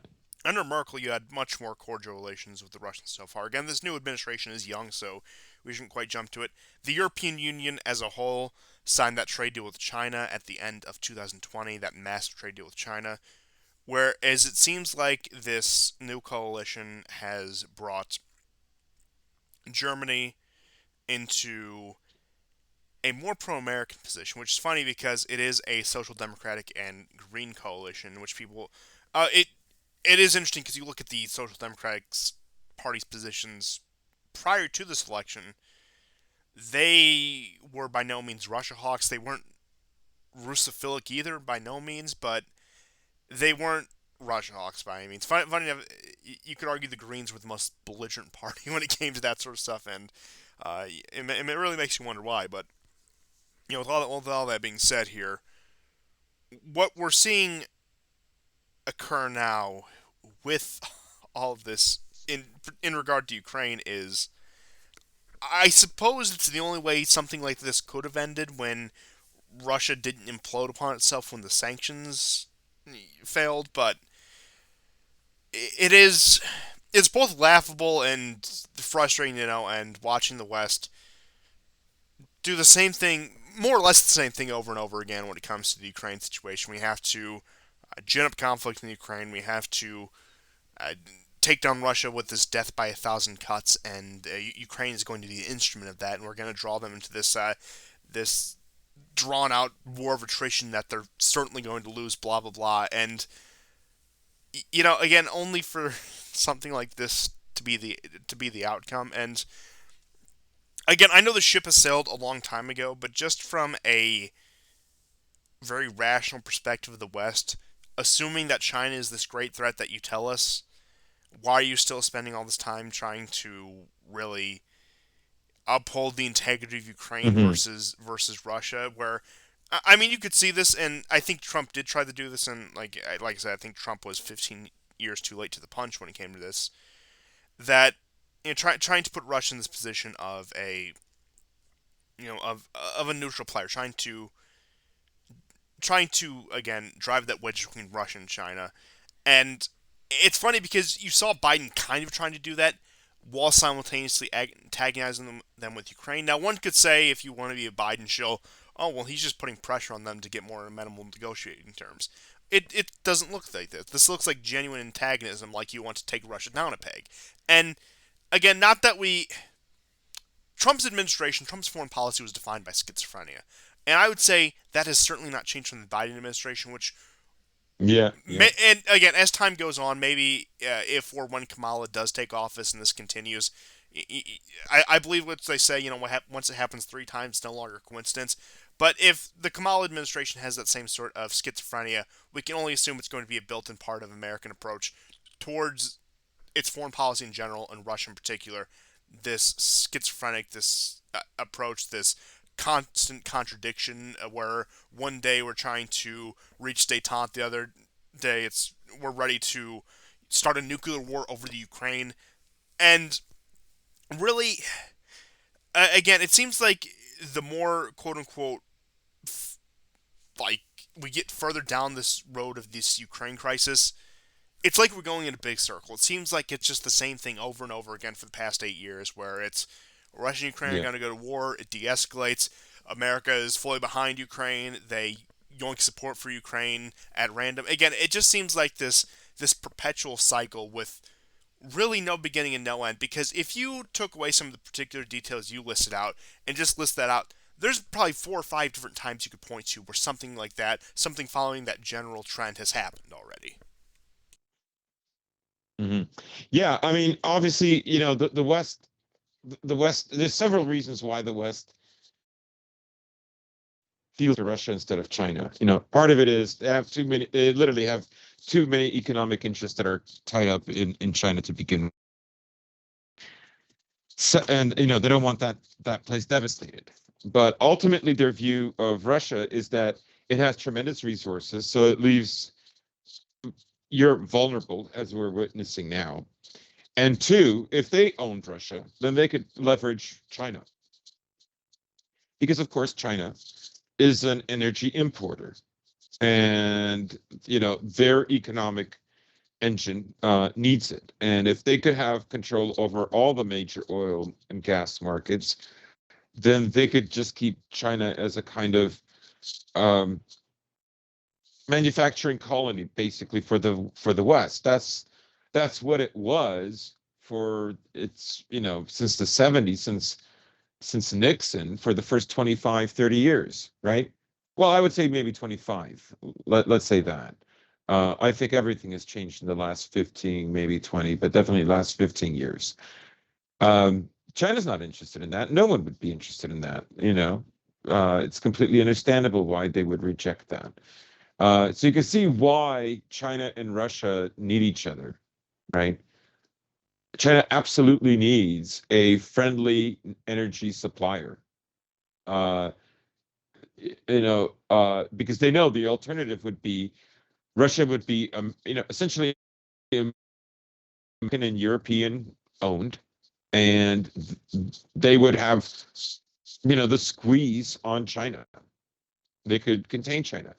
under Merkel, you had much more cordial relations with the Russians so far. Again, this new administration is young, so we shouldn't quite jump to it. The European Union as a whole signed that trade deal with China at the end of 2020, that massive trade deal with China. Whereas it seems like this new coalition has brought Germany into a more pro-American position, which is funny because it is a social democratic and green coalition, which people, it is interesting because you look at the social democratic party's positions prior to this election, they were by no means Russia hawks. They weren't Russophilic either, by no means, but they weren't Russia hawks by any means. Funny enough, you could argue the Greens were the most belligerent party when it came to that sort of stuff, and it really makes you wonder why. But with all that being said here, what we're seeing occur now with all of this in regard to Ukraine is, I suppose it's the only way something like this could have ended when Russia didn't implode upon itself when the sanctions failed, but it's both laughable and frustrating, and watching the West do the same thing, more or less the same thing over and over again when it comes to the Ukraine situation. We have to gin up conflict in Ukraine. We have to uh, take down Russia with this death by a thousand cuts, and Ukraine is going to be the instrument of that, and we're going to draw them into this drawn out war of attrition that they're certainly going to lose. Blah blah blah, and again, only for something like this to be the outcome. And again, I know the ship has sailed a long time ago, but just from a very rational perspective of the West, assuming that China is this great threat that you tell us, why are you still spending all this time trying to really uphold the integrity of Ukraine Mm-hmm. versus Russia? Where, I mean, you could see this, and I think Trump did try to do this, and like I said, I think Trump was 15 years too late to the punch when it came to this. That trying to put Russia in this position of a of a neutral player, trying to again drive that wedge between Russia and China. And it's funny because you saw Biden kind of trying to do that while simultaneously antagonizing them with Ukraine. Now, one could say, if you want to be a Biden shill, oh, well, he's just putting pressure on them to get more amenable negotiating terms. It doesn't look like this. This looks like genuine antagonism, like you want to take Russia down a peg. And again, not that we. Trump's administration, Trump's foreign policy was defined by schizophrenia. And I would say that has certainly not changed from the Biden administration, which Yeah, yeah. and again, as time goes on, maybe if or when Kamala does take office and this continues, I believe what they say. Once it happens three times, it's no longer a coincidence. But if the Kamala administration has that same sort of schizophrenia, we can only assume it's going to be a built-in part of American approach towards its foreign policy in general, and Russia in particular. This schizophrenic, this approach, this constant contradiction, where one day we're trying to reach détente, the other day we're ready to start a nuclear war over the Ukraine. And really, again, it seems like the more quote unquote like we get further down this road of this Ukraine crisis, it's like we're going in a big circle. It seems like it's just the same thing over and over again for the past 8 years, where it's Russia and Ukraine are Yeah. going to go to war. It de-escalates. America is fully behind Ukraine. They yoink support for Ukraine at random. Again, it just seems like this perpetual cycle with really no beginning and no end. Because if you took away some of the particular details you listed out and just list that out, there's probably 4 or 5 different times you could point to where something like that, something following that general trend, has happened already. Hmm. Yeah, I mean, obviously, the West, there's several reasons why the West feels to Russia instead of China. Part of it is they literally have too many economic interests that are tied up in China to begin with. So, and they don't want that place devastated. But ultimately, their view of Russia is that it has tremendous resources, so it leaves Europe vulnerable, as we're witnessing now. And two, if they owned Russia, then they could leverage China. Because, of course, China is an energy importer. And, their economic engine needs it. And if they could have control over all the major oil and gas markets, then they could just keep China as a kind of um, manufacturing colony, basically for the West. That's what it was for its since the 70s, since Nixon, for the first 25, 30 years, right? Well, I would say maybe 25. Let's say that. I think everything has changed in the last 15, maybe 20, but definitely the last 15 years. China's not interested in that. No one would be interested in that. It's completely understandable why they would reject that. So you can see why China and Russia need each other, right? China absolutely needs a friendly energy supplier. Uh, because they know the alternative would be Russia would be, essentially American and European owned, and they would have, the squeeze on China. They could contain China.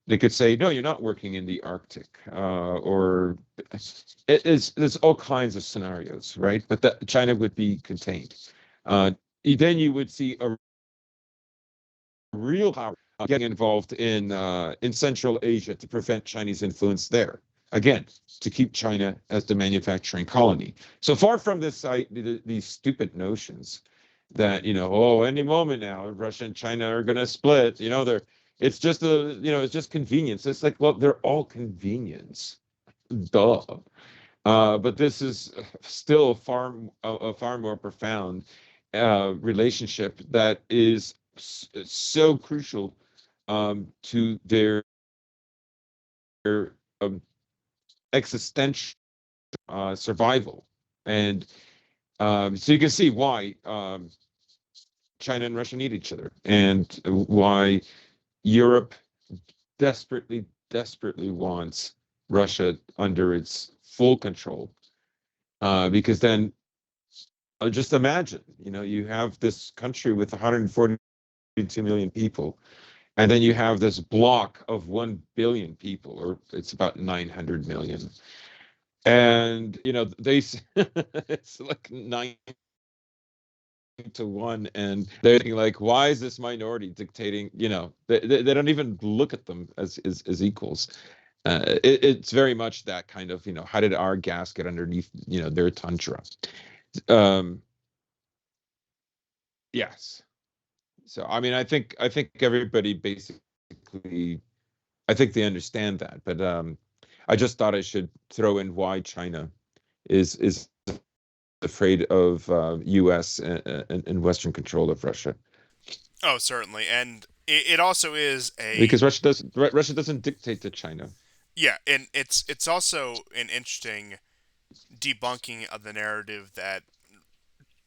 They could say, no, you're not working in the Arctic, or there's all kinds of scenarios, right? But that China would be contained. Then you would see a real power getting involved in Central Asia to prevent Chinese influence there. Again, to keep China as the manufacturing colony. So far from these stupid notions that any moment now Russia and China are going to split. It's just convenience. It's like, well, they're all convenience, duh. But this is still a far more profound relationship that is so crucial to their um, existential survival. And so you can see why China and Russia need each other, and why Europe desperately, desperately wants Russia under its full control. Because then, just imagine, you have this country with 142 million people, and then you have this block of 1 billion people, or it's about 900 million. And, it's like 9-1, and they're thinking like, why is this minority dictating? They don't even look at them as equals. It's very much that kind of, how did our gas get underneath, their tundra? Um, yes. So, I mean, I think everybody basically, I think they understand that, but I just thought I should throw in why China is afraid of U.S. and Western control of Russia, Oh, certainly, and it also is a because Russia doesn't dictate to China. yeah, and it's also an interesting debunking of the narrative that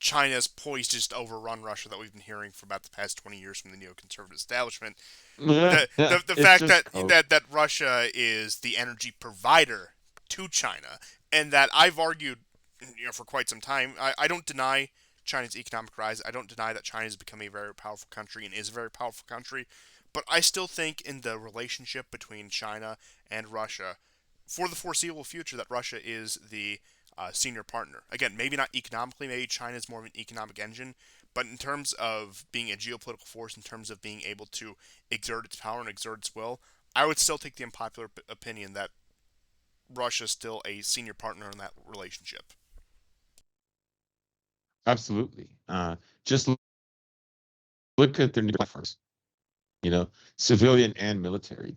China's poised to just overrun Russia that we've been hearing for about the past 20 years from the neoconservative establishment. The It's fact just that coke. that Russia is the energy provider to China, and that I've argued, for quite some time. I don't deny China's economic rise. I don't deny that China has become a very powerful country and is a very powerful country. But I still think in the relationship between China and Russia, for the foreseeable future, that Russia is the senior partner. Again, maybe not economically, maybe China is more of an economic engine, but in terms of being a geopolitical force, in terms of being able to exert its power and exert its will, I would still take the unpopular opinion that Russia is still a senior partner in that relationship. Absolutely. Just look at their nuclear platforms, you know, civilian and military.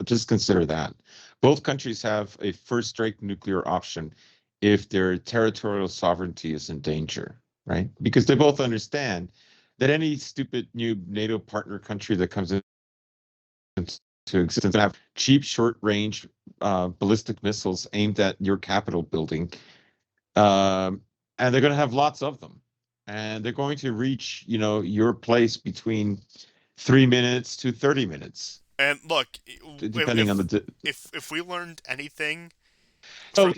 Just consider that. Both countries have a first strike nuclear option if their territorial sovereignty is in danger, right? Because they both understand that any stupid new NATO partner country that comes into existence have cheap, short-range ballistic missiles aimed at your capital building, um, and they're going to have lots of them, and they're going to reach, your place between 3 minutes to 30 minutes, And look, depending on the. if we learned anything So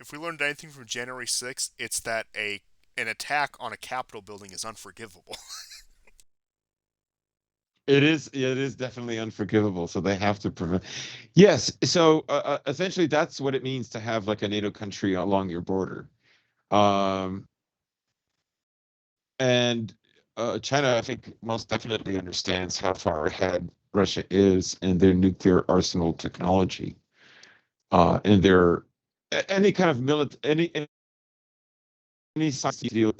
If we learned anything from January 6th, it's that a an attack on a Capitol building is unforgivable. it is definitely unforgivable. So they have to prevent. Yes. So essentially, that's what it means to have like a NATO country along your border. Um, and China, I think, most definitely understands how far ahead Russia is in their nuclear arsenal technology, and their any kind of any science deal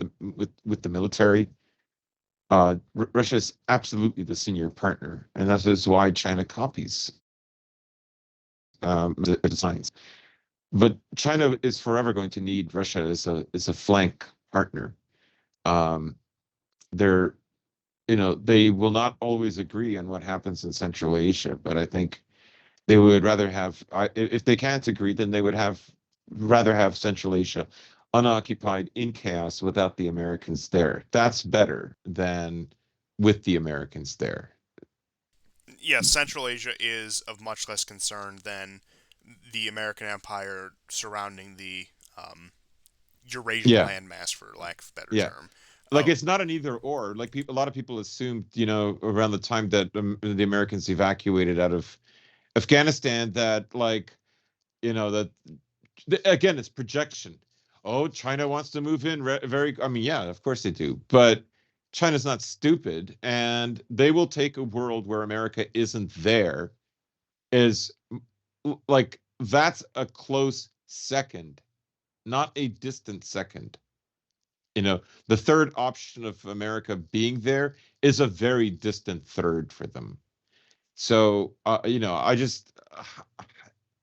with the military. Russia is absolutely the senior partner, and that is why China copies the designs. But China is forever going to need Russia as a flank partner. Um, they're they will not always agree on what happens in Central Asia, but I think they would rather have, if they can't agree, then they would rather have Central Asia unoccupied in chaos without the Americans there. That's better than with the Americans there. Yes, Central Asia is of much less concern than the American empire surrounding the Eurasian Yeah, landmass, for lack of a better yeah. term. Like Oh, it's not an either or. Like a lot of people assumed, around the time that the Americans evacuated out of Afghanistan, that like, that again, it's projection. Oh, China wants to move in very. I mean, yeah, of course they do, but China's not stupid, and they will take a world where America isn't there. Is like that's a close second, not a distant second. The third option of America being there is a very distant third for them. So, I just,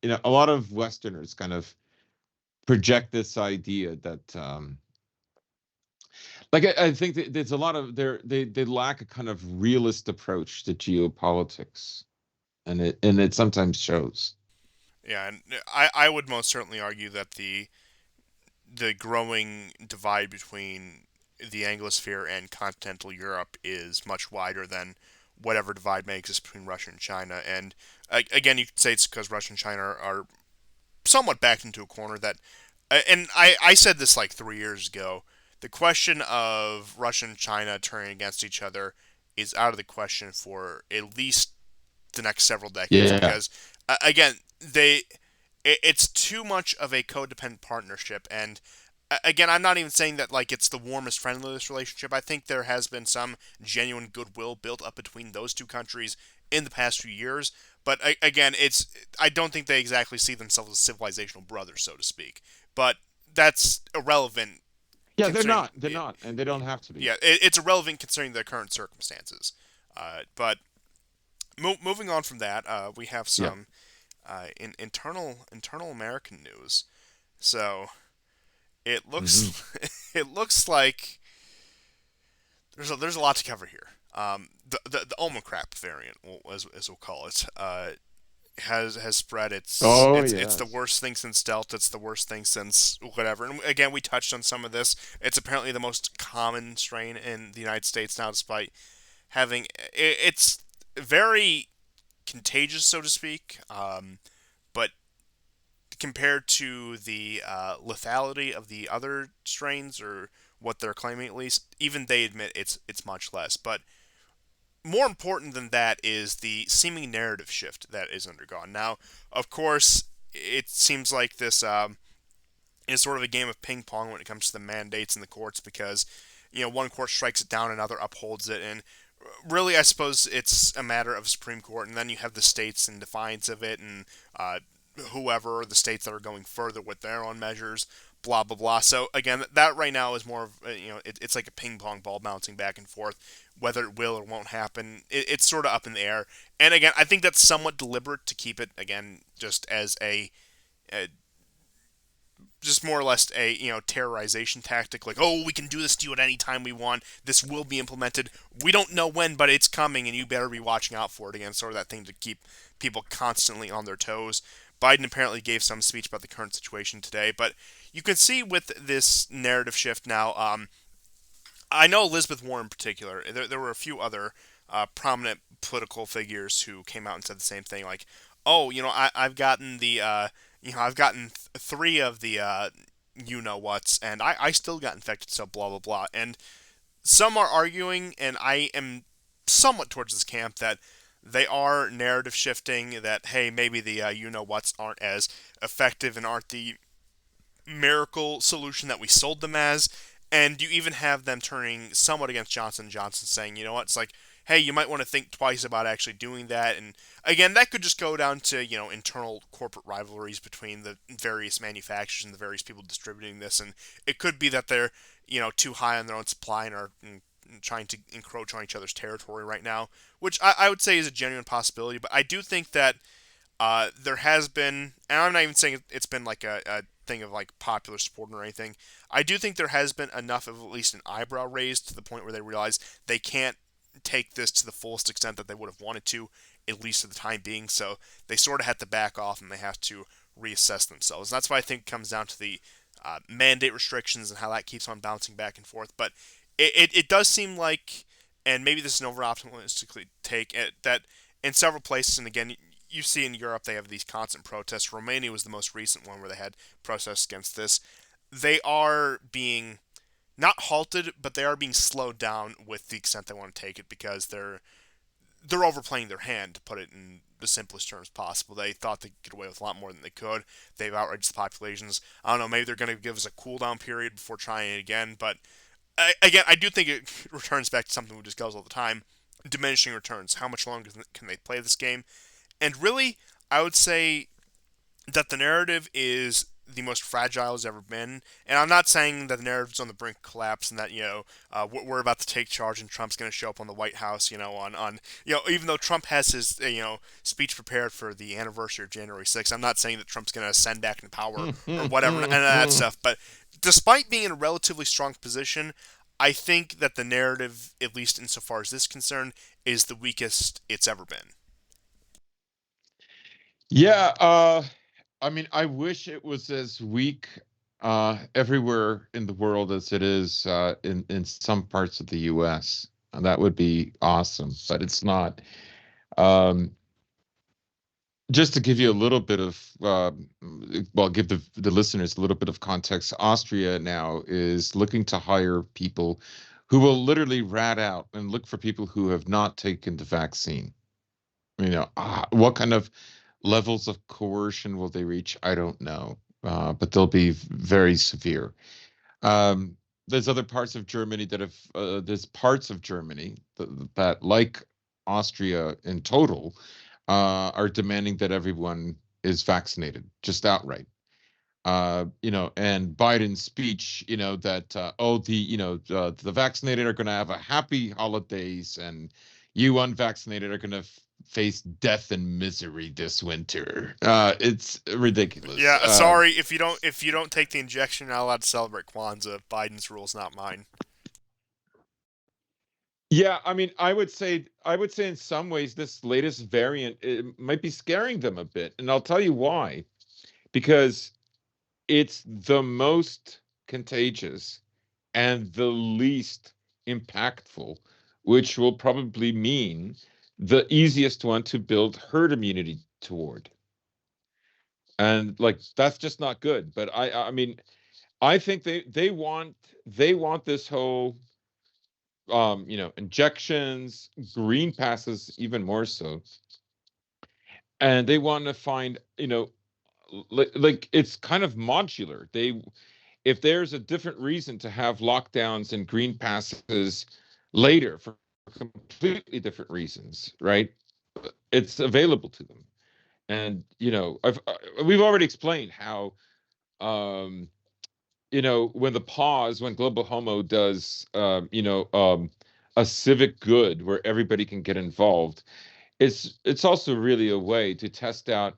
a lot of Westerners kind of project this idea that like I think that there's a lot of they lack a kind of realist approach to geopolitics, and it sometimes shows. yeah, and I would most certainly argue that the growing divide between the Anglosphere and continental Europe is much wider than whatever divide may exist between Russia and China. And again, you could say it's because Russia and China are somewhat backed into a corner that, and I said this like 3 years ago. The question of Russia and China turning against each other is out of the question for at least the next several decades Yeah, because again it's too much of a codependent partnership. And again, I'm not even saying that like it's the warmest friendliest relationship. I think there has been some genuine goodwill built up between those two countries in the past few years, but again, it's I don't think they exactly see themselves as civilizational brothers, so to speak. But that's irrelevant yeah, they're considering not, they're not, and they don't have to be. yeah, it's irrelevant considering the current circumstances. But moving on from that, we have Yeah. some internal American news. So it Hmm. looks it looks like there's a lot to cover here. The Omicron variant, as we'll call it, has spread. Oh It's the yes. worst thing since Delta. It's the worst thing since whatever. And again, we touched on some of this. It's apparently the most common strain in the United States now, despite having it's very contagious, so to speak. But compared to the lethality of the other strains, or what they're claiming at least, even they admit it's much less. But more important than that is the seeming narrative shift that is undergone. Now, of course, it seems like this is sort of a game of ping pong when it comes to the mandates in the courts because one court strikes it down, another upholds it, and really I suppose it's a matter of Supreme Court, and then you have the states in defiance of it, and whoever the states that are going further with their own measures, blah blah blah. So again, that right now is more of it's like a ping pong ball bouncing back and forth. Whether it will or won't happen, it's sort of up in the air. And again, I think that's somewhat deliberate to keep it again just as a just more or less a terrorization tactic, like, oh, we can do this to you at any time we want, this will be implemented, we don't know when, but it's coming and you better be watching out for it. Again, sort of that thing to keep people constantly on their toes. Biden apparently gave some speech about the current situation today, but you can see with this narrative shift now, I know Elizabeth Warren in particular. There were a few other prominent political figures who came out and said the same thing, like, "Oh, I've gotten the I've gotten three of the you know what's, and I still got infected, so blah blah blah. And some are arguing, and I am somewhat towards this camp, that they are narrative shifting. That hey, maybe the you know what's aren't as effective and aren't the miracle solution that we sold them as. And you even have them turning somewhat against Johnson Johnson, saying, you know what, it's like, hey, you might want to think twice about actually doing that. And again, that could just go down to internal corporate rivalries between the various manufacturers and the various people distributing this, and it could be that they're too high on their own supply and are trying to encroach on each other's territory right now, which I would say is a genuine possibility. But I do think that there has been, and I'm not even saying it's been like a thing of like popular support or anything. I do think there has been enough of at least an eyebrow raised to the point where they realize they can't take this to the fullest extent that they would have wanted to, at least for the time being. So they sort of have to back off and they have to reassess themselves. And that's why I think it comes down to the mandate restrictions and how that keeps on bouncing back and forth. But it does seem like, and maybe this is an over optimistic take, that in several places, and again, you see in Europe they have these constant protests. Romania was the most recent one where they had protests against this. They are being not halted, but they are being slowed down with the extent they want to take it, because they're overplaying their hand, to put it in the simplest terms possible. They thought they could get away with a lot more than they could. They've outraged the populations. I don't know, maybe they're going to give us a cool down period before trying it again, but again, I do think it returns back to something we discuss all the time: diminishing returns. How much longer can they play this game? And really, I would say that the narrative is the most fragile it's ever been. And I'm not saying that the narrative's on the brink of collapse and that we're about to take charge and Trump's going to show up on the White House. On even though Trump has his speech prepared for the anniversary of January 6th, I'm not saying that Trump's going to ascend back into power or whatever and that stuff. But despite being in a relatively strong position, I think that the narrative, at least insofar as this is concerned, is the weakest it's ever been. Yeah, I mean, I wish it was as weak everywhere in the world as it is in some parts of the U.S. And that would be awesome, but it's not. Um, just to give you a little bit of, well, give the listeners a little bit of context. Austria now is looking to hire people who will literally rat out and look for people who have not taken the vaccine. What kind of levels of coercion will they reach? I don't know, but they'll be very severe. Um, there's other parts of Germany that have, there's parts of Germany that, like Austria in total, are demanding that everyone is vaccinated, just outright. And Biden's speech, that the vaccinated are going to have a happy holidays, and you unvaccinated are going to face death and misery this winter. It's ridiculous. Yeah, sorry, if you don't take the injection, you're not allowed to celebrate Kwanzaa. Biden's rules, not mine. Yeah, I mean, I would say in some ways this latest variant, it might be scaring them a bit, and I'll tell you why. Because it's the most contagious and the least impactful, which will probably mean the easiest one to build herd immunity toward. And like that's just not good. But I mean, I think they want this whole injections, green passes even more so. And they want to find, like it's kind of modular. If there's a different reason to have lockdowns and green passes later for completely different reasons, right? It's available to them. And we've already explained how um, when Global Homo does a civic good where everybody can get involved, it's also really a way to test out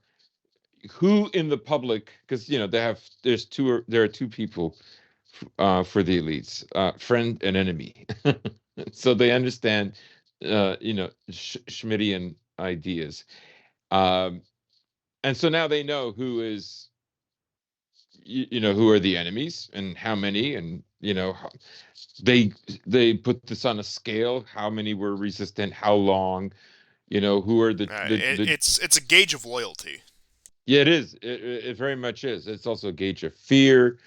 who in the public, because there are two people for the elites, friend and enemy. So they understand, Schmittian ideas. Um, and so now they know who are the enemies and how many, and they they put this on a scale. How many were resistant? How long? Who are the It's a gauge of loyalty. Yeah, it is. It very much is. It's also a gauge of fear,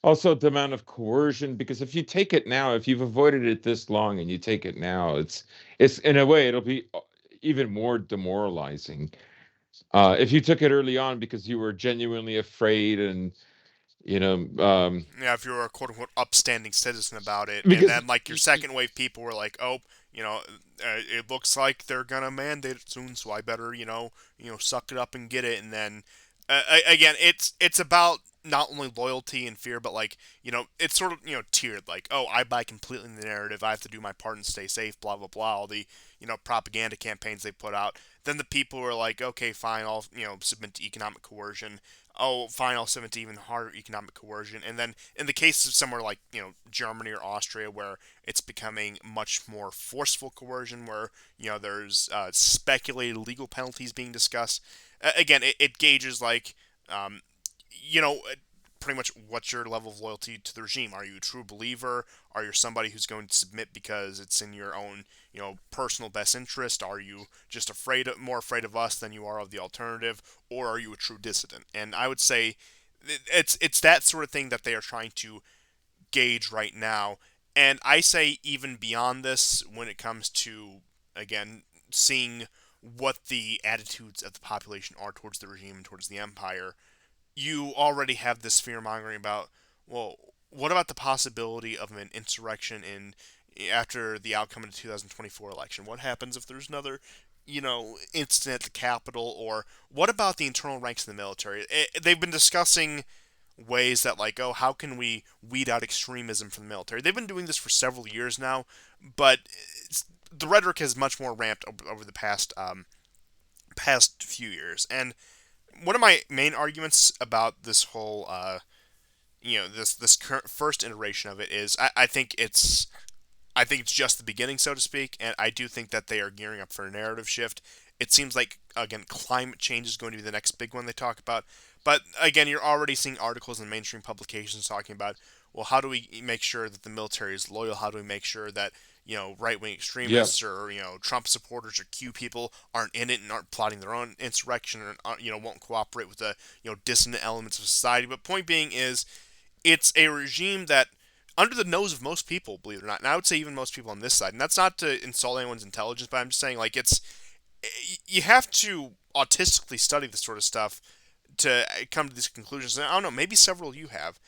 also the amount of coercion. Because if you take it now, if you've avoided it this long and you take it now, it's in a way it'll be even more demoralizing. If you took it early on because you were genuinely afraid and you know, Yeah, if you're a quote unquote upstanding citizen about it, and because then like your second wave people were like, oh, you know, it looks like they're gonna mandate it soon, so I better, suck it up and get it. And then again, it's about not only loyalty and fear, but like it's sort of tiered. Like, oh, I buy completely the narrative. I have to do my part and stay safe. Blah blah blah. All the propaganda campaigns they put out. Then the people were like, okay, fine, I'll submit to economic coercion. Oh, fine, I'll submit to even harder economic coercion. And then in the case of somewhere like, Germany or Austria, where it's becoming much more forceful coercion, where, there's speculated legal penalties being discussed, again, it gauges, like, um, you know, pretty much what's your level of loyalty to the regime. Are you a true believer? Are you somebody who's going to submit because it's in your own, personal best interest? Are you just more afraid of us than you are of the alternative, or are you a true dissident? And I would say it's that sort of thing that they are trying to gauge right now. And I say even beyond this, when it comes to, again, seeing what the attitudes of the population are towards the regime and towards the empire, you already have this fear mongering about, well, what about the possibility of an insurrection in after the outcome of the 2024 election? What happens if there's another, incident at the Capitol? Or what about the internal ranks in the military? They've been discussing ways that, like, oh, how can we weed out extremism from the military? They've been doing this for several years now, but the rhetoric has much more ramped over the past few years. And one of my main arguments about this whole this current first iteration of it is I think it's just the beginning, so to speak, and I do think that they are gearing up for a narrative shift. It seems like, again, climate change is going to be the next big one they talk about. But again, you're already seeing articles in mainstream publications talking about, well, how do we make sure that the military is loyal? How do we make sure that right wing yeah, extremists or Trump supporters or Q people aren't in it and aren't plotting their own insurrection, or won't cooperate with the dissonant elements of society? But point being is, it's a regime that, under the nose of most people, believe it or not, and I would say even most people on this side, and that's not to insult anyone's intelligence, but I'm just saying, like, you have to autistically study this sort of stuff to come to these conclusions. And I don't know, maybe several of you have.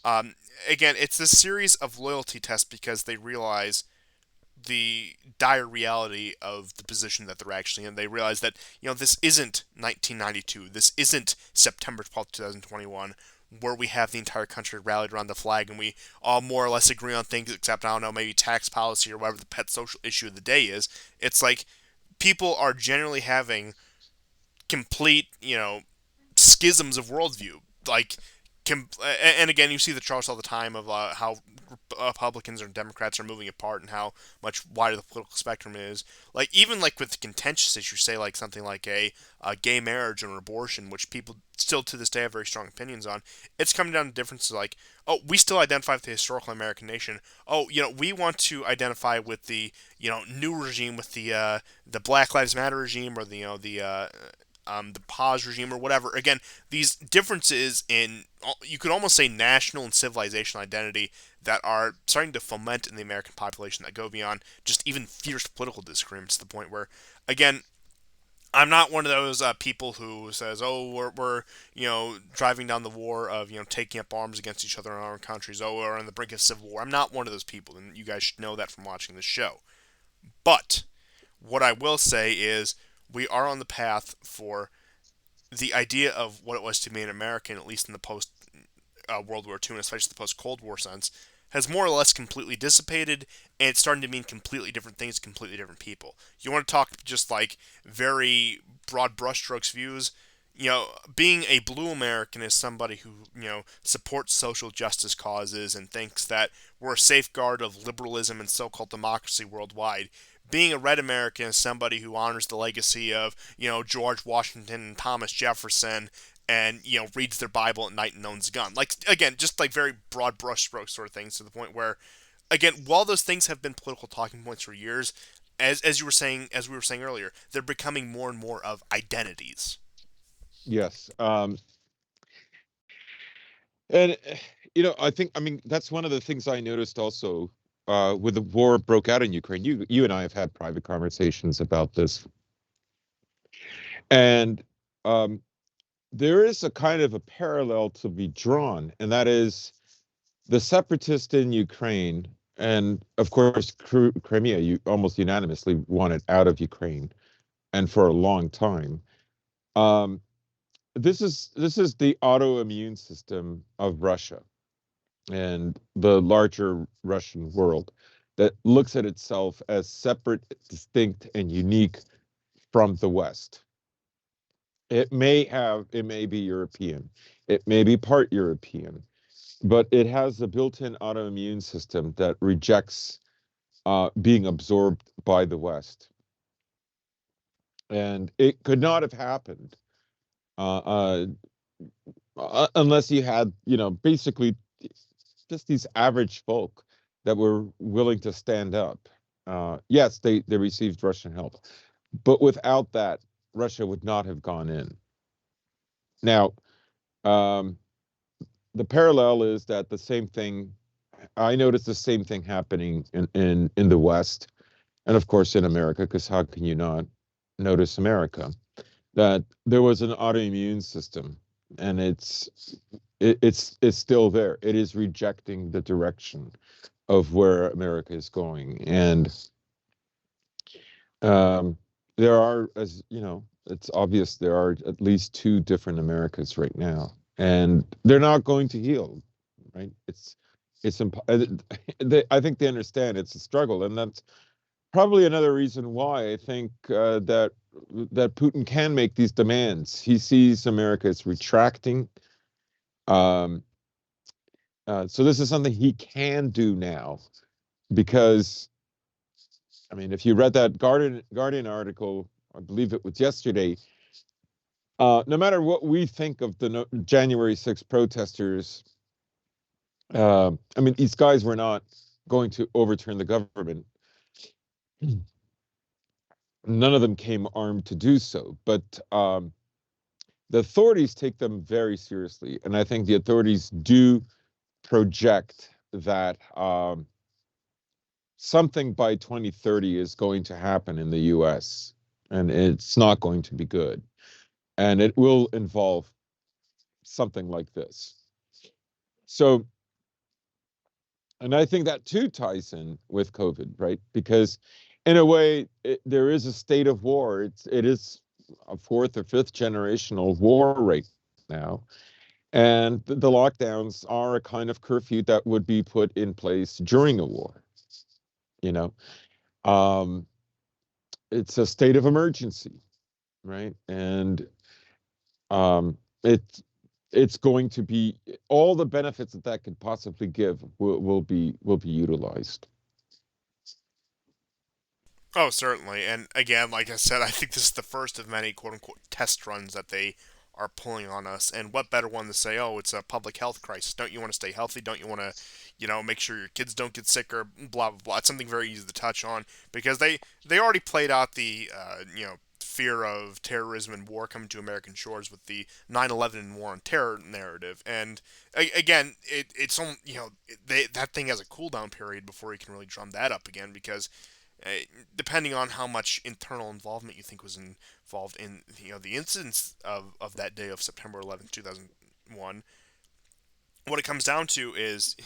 Um, Again, it's this series of loyalty tests because they realize the dire reality of the position that they're actually in. They realize that this isn't 1992. This isn't September 12th, 2021, where we have the entire country rallied around the flag and we all more or less agree on things, except, I don't know, maybe tax policy or whatever the pet social issue of the day is. It's like people are generally having complete, schisms of worldview. Like, and again, you see the charts all the time of how Republicans and Democrats are moving apart and how much wider the political spectrum is. Like, even like with contentious issues, say like something like a gay marriage or abortion, which people still to this day have very strong opinions on. It's coming down to differences like, oh, we still identify with the historical American nation. Oh, we want to identify with the new regime, with the Black Lives Matter regime, or the pause regime or whatever. Again, these differences in, you could almost say, national and civilizational identity that are starting to foment in the American population, that go beyond just even fierce political disagreements, to the point where, again, I'm not one of those people who says, "Oh, we're driving down the war of taking up arms against each other in our own countries. Oh, we're on the brink of civil war." I'm not one of those people, and you guys should know that from watching this show. But what I will say is, we are on the path for the idea of what it was to be an American, at least in the post World War II, and especially the post Cold War sense, has more or less completely dissipated, and it's starting to mean completely different things, to completely different people. You want to talk just like very broad brushstrokes views? Being a blue American is somebody who, supports social justice causes and thinks that we're a safeguard of liberalism and so called democracy worldwide. Being a red American is somebody who honors the legacy of, George Washington and Thomas Jefferson, and reads their Bible at night and owns a gun. Like, again, just like very broad brushstrokes sort of things, to the point where, again, while those things have been political talking points for years, as we were saying earlier, they're becoming more and more of identities. Yes. And I think, I mean, that's one of the things I noticed also with the war broke out in Ukraine. You and I have had private conversations about this, and um, there is a kind of a parallel to be drawn, and that is the separatists in Ukraine, and of course, Crimea, you almost unanimously wanted out of Ukraine, and for a long time. Um, this is the autoimmune system of Russia and the larger Russian world that looks at itself as separate, distinct, and unique from the West. It may be European, it may be part European, but it has a built-in autoimmune system that rejects being absorbed by the West. And it could not have happened uh, uh, unless you had, basically just these average folk that were willing to stand up. Yes, they received Russian help, but without that, Russia would not have gone in. Now, um, the parallel is that the same thing. I noticed the same thing happening in the West, and of course in America, because how can you not notice America? That there was an autoimmune system, and it's still there. It is rejecting the direction of where America is going. And there are, as you know, it's obvious there are at least two different Americas right now, and they're not going to heal, right? I think they understand it's a struggle, and that's probably another reason why I think that Putin can make these demands. He sees America as retracting. Um, so this is something he can do now because I mean, if you read that Guardian article, I believe it was yesterday. No matter what we think of the January 6th protesters, I mean, these guys were not going to overturn the government. None of them came armed to do so, but the authorities take them very seriously, and I think the authorities do project that something by 2030 is going to happen in the U.S. and it's not going to be good. And it will involve something like this. So, and I think that too ties in with COVID, right? Because in a way, there is a state of war. It is a fourth or fifth generational war right now. And the lockdowns are a kind of curfew that would be put in place during a war, you know. Um, it's a state of emergency, right? And um, it's it's going to be all the benefits that that could possibly give will be utilized. Oh, certainly. And again, like I said, I think this is the first of many quote unquote test runs that they are pulling on us. And what better one to say, oh, it's a public health crisis. Don't you want to stay healthy? Don't you want to, make sure your kids don't get sick or blah, blah, blah. It's something very easy to touch on because they already played out the, fear of terrorism and war coming to American shores with the 9/11 and war on terror narrative. And again, it's on, that thing has a cooldown period before you can really drum that up again because uh, depending on how much internal involvement you think was involved in the incidents of that day of September 11th, 2001, what it comes down to is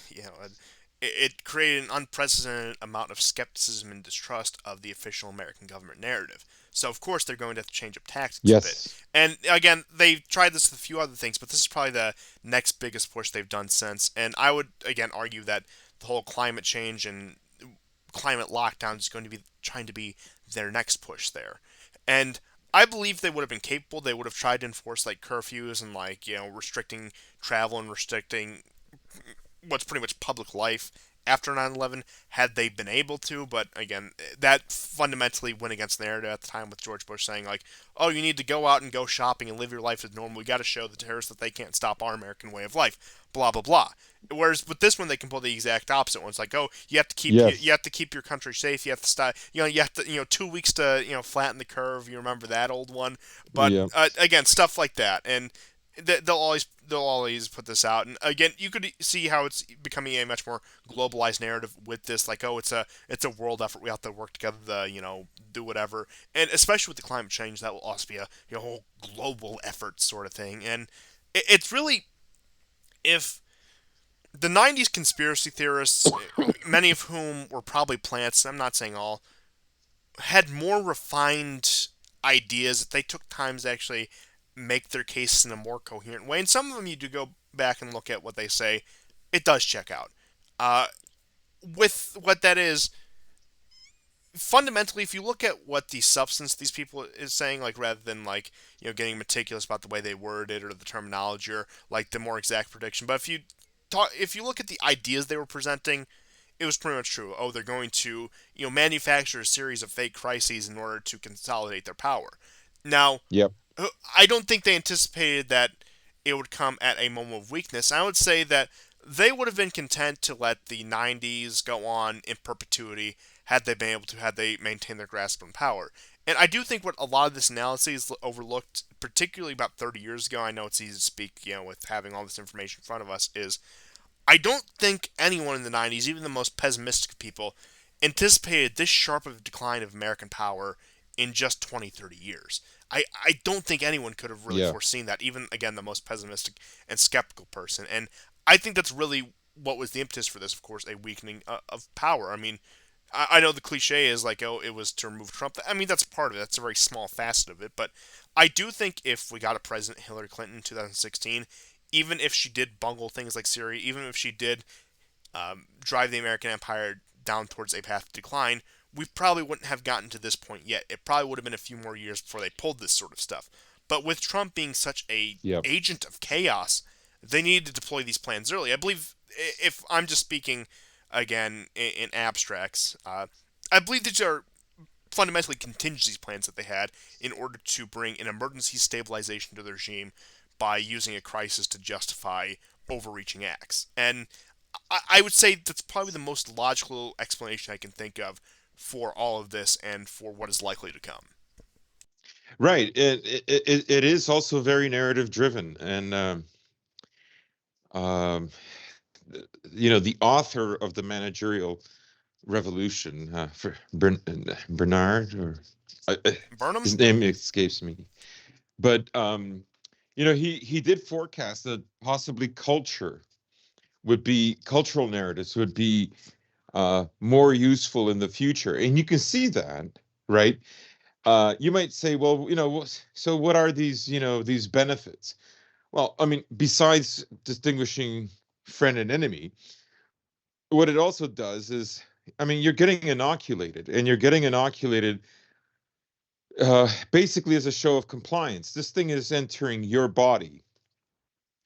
it created an unprecedented amount of skepticism and distrust of the official American government narrative. So of course they're going to have to change up tactics a bit. Yes, And again, they've tried this with a few other things, but this is probably the next biggest push they've done since. And I would again argue that the whole climate change and climate lockdown is going to be trying to be their next push there. And I believe they would have been capable. They would have tried to enforce like curfews and like restricting travel and restricting what's pretty much public life after 9/11 had they been able to. But again, that fundamentally went against the narrative at the time with George Bush saying like, "Oh, you need to go out and go shopping and live your life as normal. We got to show the terrorists that they can't stop our American way of life." Blah blah blah. Whereas with this one, they can pull the exact opposite one. It's like, oh, you Yes. have to keep your country safe. You have to stop. You have to 2 weeks to flatten the curve. You remember that old one, but Yeah. again, stuff like that, and they'll always put this out. And again, you could see how it's becoming a much more globalized narrative with this. Like, oh, it's a world effort. We have to work together to do whatever. And especially with the climate change, that will also be a whole global effort sort of thing. And it's really, if the 90s conspiracy theorists, many of whom were probably plants, I'm not saying all, had more refined ideas if they took time to actually make their case in a more coherent way. And some of them, you do go back and look at what they say, it does check out. Uh, with what that is, fundamentally, if you look at what the substance these people is saying, like rather than like getting meticulous about the way they word it or the terminology or like the more exact prediction, but if you look at the ideas they were presenting, it was pretty much true. Oh, they're going to manufacture a series of fake crises in order to consolidate their power. Now, Yep. I don't think they anticipated that it would come at a moment of weakness. I would say that they would have been content to let the 90s go on in perpetuity had they maintained their grasp on power. And I do think what a lot of this analysis is overlooked, particularly about 30 years ago, I know it's easy to speak, with having all this information in front of us, is I don't think anyone in the 90s, even the most pessimistic people, anticipated this sharp of a decline of American power in just 20, 30 years. I don't think anyone could have really Yeah. foreseen that, even, again, the most pessimistic and skeptical person. And I think that's really what was the impetus for this, of course, a weakening of power. I mean, I know the cliche is like, oh, it was to remove Trump. I mean, that's part of it. That's a very small facet of it. But I do think if we got a President Hillary Clinton in 2016, even if she did bungle things like Syria, even if she did drive the American empire down towards a path of decline, we probably wouldn't have gotten to this point yet. It probably would have been a few more years before they pulled this sort of stuff. But with Trump being such a Yep. agent of chaos, they needed to deploy these plans early. I believe, if I'm just speaking again in abstracts, I believe these are fundamentally contingency plans that they had in order to bring an emergency stabilization to the regime by using a crisis to justify overreaching acts. And I would say that's probably the most logical explanation I can think of for all of this and for what is likely to come. Right. It is also very narrative driven, and um, the author of the managerial revolution, Bernard, or Burnham? his name escapes me, but he did forecast that possibly cultural narratives would be more useful in the future, and you can see that, right? You might say, well, so what are these benefits? Well, I mean, besides distinguishing friend and enemy, what it also does is, I mean, you're getting inoculated, and you're getting inoculated basically as a show of compliance. This thing is entering your body.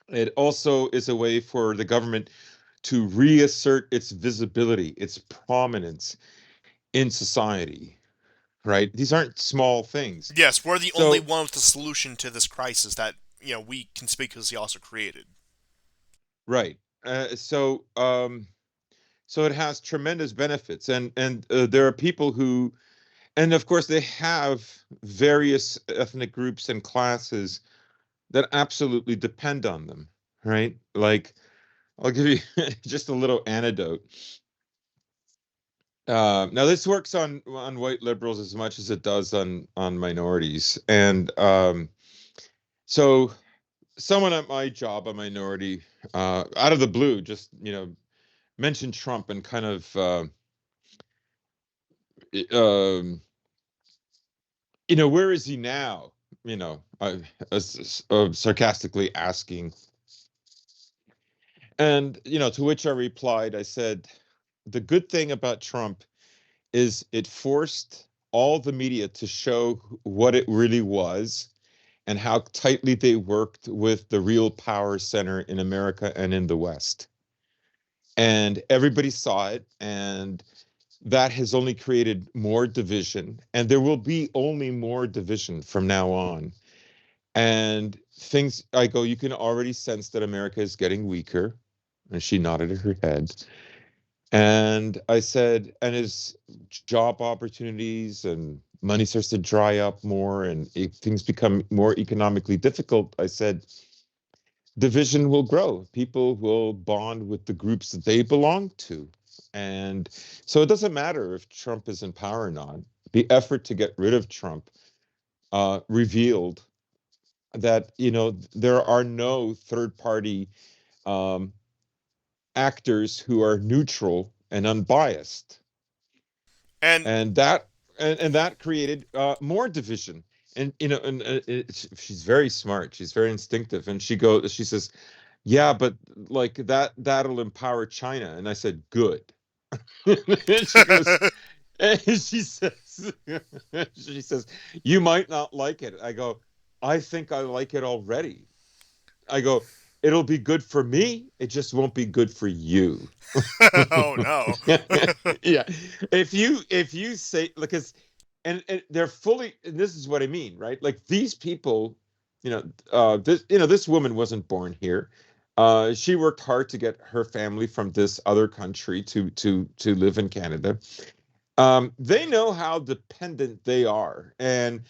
It also is a way for the government to reassert its visibility, its prominence in society, right? These aren't small things. Yes, we're the only So, one with the solution to this crisis that we conspicuously also created. right. So it has tremendous benefits, and there are people who, and of course they have various ethnic groups and classes that absolutely depend on them, right? Like, I'll give you just a little anecdote. Now this works on white liberals as much as it does on minorities, and so someone at my job, a minority, out of the blue, just mentioned Trump and kind of um, where is he now? Sarcastically asking, and to which I replied, I said, the good thing about Trump is it forced all the media to show what it really was and how tightly they worked with the real power center in America and in the West. and everybody saw it, and that has only created more division, and there will be only more division from now on. And things, I go, you can already sense that America is getting weaker. And she nodded her head. And I said, and as job opportunities and money starts to dry up more and things become more economically difficult, I said, division will grow. People will bond with the groups that they belong to. And so it doesn't matter if Trump is in power or not. The effort to get rid of Trump revealed that, there are no third party um, actors who are neutral and unbiased. And And that created more division. And she's very smart, she's very instinctive, and she says, yeah, but like that'll empower China. And I said, good. And she goes, and she says, you might not like it. I go, I think I like it already. I go, it'll be good for me. It just won't be good for you. oh no. Yeah. If you say, because and they're fully, and this is what I mean, right? Like these people, this woman wasn't born here. She worked hard to get her family from this other country to live in Canada. They know how dependent they are. And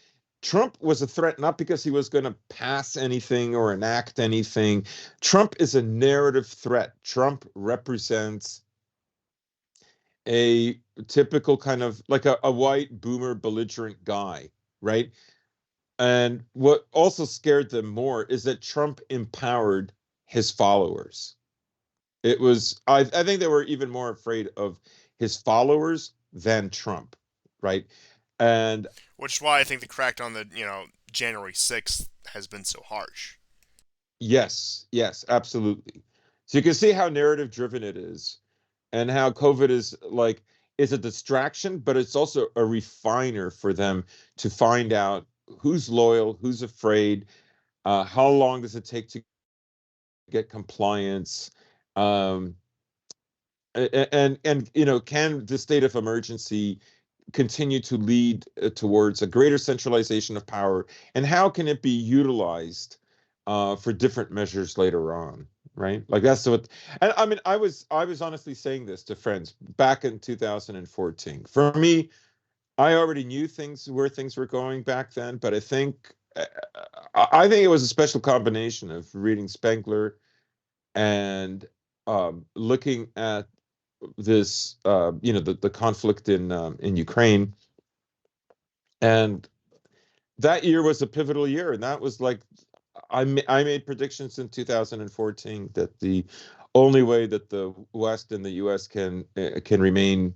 Trump was a threat not because he was going to pass anything or enact anything. Trump is a narrative threat. Trump represents a typical kind of like a white boomer belligerent guy, right? And what also scared them more is that Trump empowered his followers. I think they were even more afraid of his followers than Trump, right? And Which is why I think the crackdown on the January 6th has been so harsh. yes, yes, absolutely. So you can see how narrative driven it is, and how COVID is a distraction, but it's also a refiner for them to find out who's loyal, who's afraid, how long does it take to get compliance, um, and can the state of emergency continue to lead towards a greater centralization of power, and how can it be utilized for different measures later on, right? Like that's what. And I mean, I was honestly saying this to friends back in 2014. For me, I already knew things were going back then, but I think it was a special combination of reading Spengler and looking at this, the conflict in Ukraine. And that year was a pivotal year, and that was like I made predictions in 2014 that the only way that the West and the U.S. can remain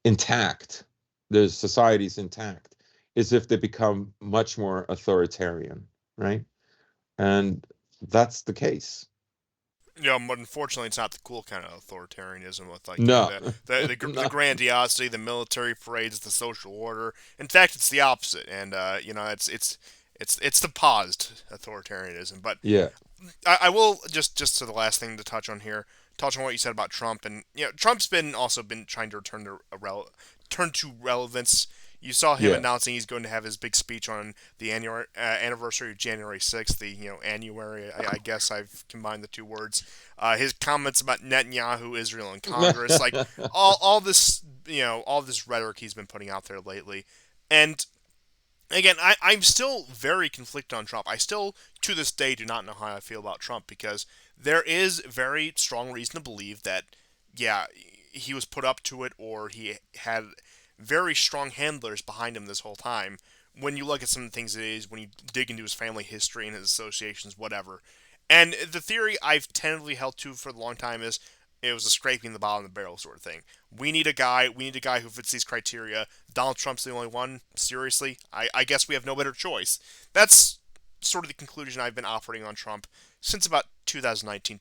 intact, their societies intact, is if they become much more authoritarian, right? And that's the case. But unfortunately, it's not the cool kind of authoritarianism with like No, the no, grandiosity, the military parades, the social order. In fact, it's the opposite, and it's the paused authoritarianism. But yeah, I will just to the last thing to touch on here, touch on what you said about Trump, and Trump's been trying to turn to relevance. You saw him yeah. announcing he's going to have his big speech on the anniversary of January 6th, the annuary. I guess I've combined the two words. His comments about Netanyahu, Israel, and Congress, like all this all this rhetoric he's been putting out there lately, and again, I'm still very conflicted on Trump. I still, to this day, do not know how I feel about Trump because there is very strong reason to believe that, yeah, he was put up to it or he had very strong handlers behind him this whole time. When you look at some of the things it is, when you dig into his family history and his associations, whatever. And the theory I've tentatively held to for a long time is it was a scraping the bottom of the barrel sort of thing. We need a guy. We need a guy who fits these criteria. Donald Trump's the only one. Seriously, I guess we have no better choice. That's sort of the conclusion I've been operating on Trump since about 2019.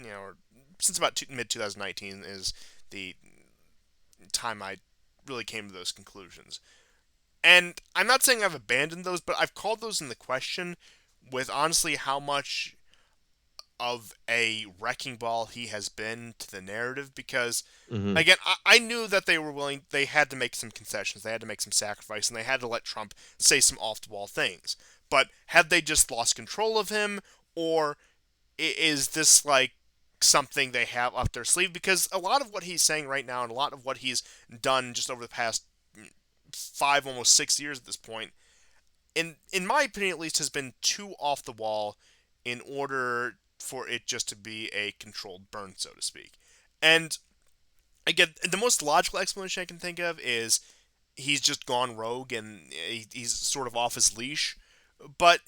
Or since about mid 2019 is the time I really came to those conclusions. And I'm not saying I've abandoned those, but I've called those into question with honestly how much of a wrecking ball he has been to the narrative because, Hmm. again, I knew that they had to make some concessions, they had to make some sacrifice, and they had to let Trump say some off the wall things. But had they just lost control of him, or is this like something they have up their sleeve? Because a lot of what he's saying right now, and a lot of what he's done just over the past 5, almost 6 years at this point, in my opinion at least, has been too off the wall in order for it just to be a controlled burn, so to speak. And again, the most logical explanation I can think of is he's just gone rogue and he's sort of off his leash. But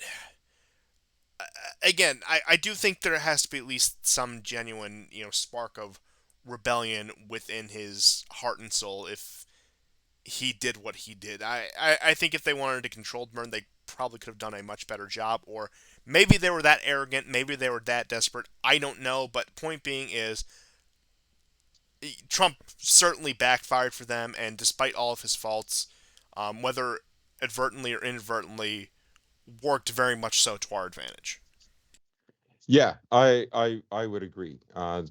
again, I do think there has to be at least some genuine, spark of rebellion within his heart and soul if he did what he did. I think if they wanted a controlled burn, they probably could have done a much better job, or maybe they were that arrogant, maybe they were that desperate. I don't know, but point being is, Trump certainly backfired for them, and despite all of his faults, whether advertently or inadvertently, worked very much so to our advantage. Yeah, I would agree. I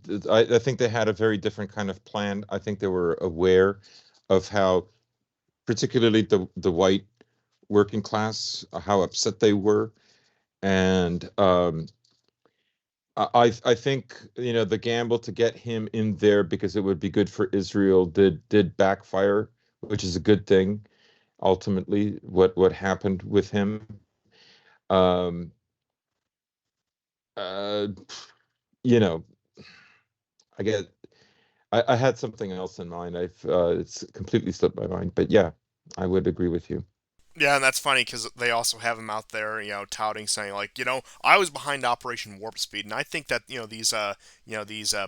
think they had a very different kind of plan. I think they were aware of how, particularly the white working class, how upset they were, and I think the gamble to get him in there because it would be good for Israel did backfire, which is a good thing. Ultimately, what happened with him. Um, uh, you know, I get I had something else in mind. It's completely slipped my mind, but yeah, I would agree with you. Yeah, and that's funny because they also have him out there, touting, saying like, I was behind Operation Warp Speed, and I think that these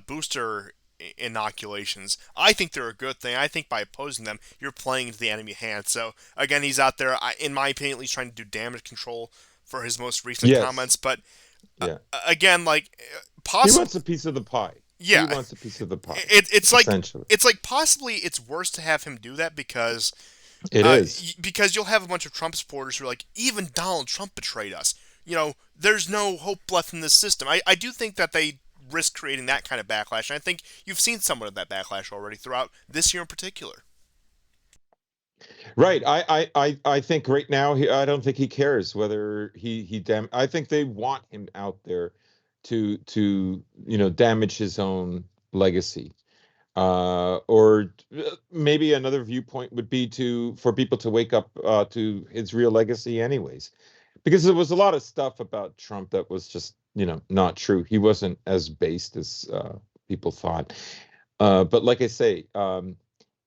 booster inoculations, I think they're a good thing. I think by opposing them, you're playing into the enemy hands. So again, he's out there, in my opinion, at least trying to do damage control for his most recent Yes, comments. But yeah. again, like He possibly, wants a piece of the pie. He yeah, wants a piece of the pie, it's like essentially. possibly it's worse to have him do that because It is. because you'll have a bunch of Trump supporters who are like, even Donald Trump betrayed us. There's no hope left in this system. I do think that they risk creating that kind of backlash, and I think you've seen somewhat of that backlash already throughout this year in particular. Right. I think right now I don't think he cares whether I think they want him out there to damage his own legacy. Or maybe another viewpoint would be to for people to wake up to his real legacy anyways. Because there was a lot of stuff about Trump that was just, not true. He wasn't as based as people thought. But like I say,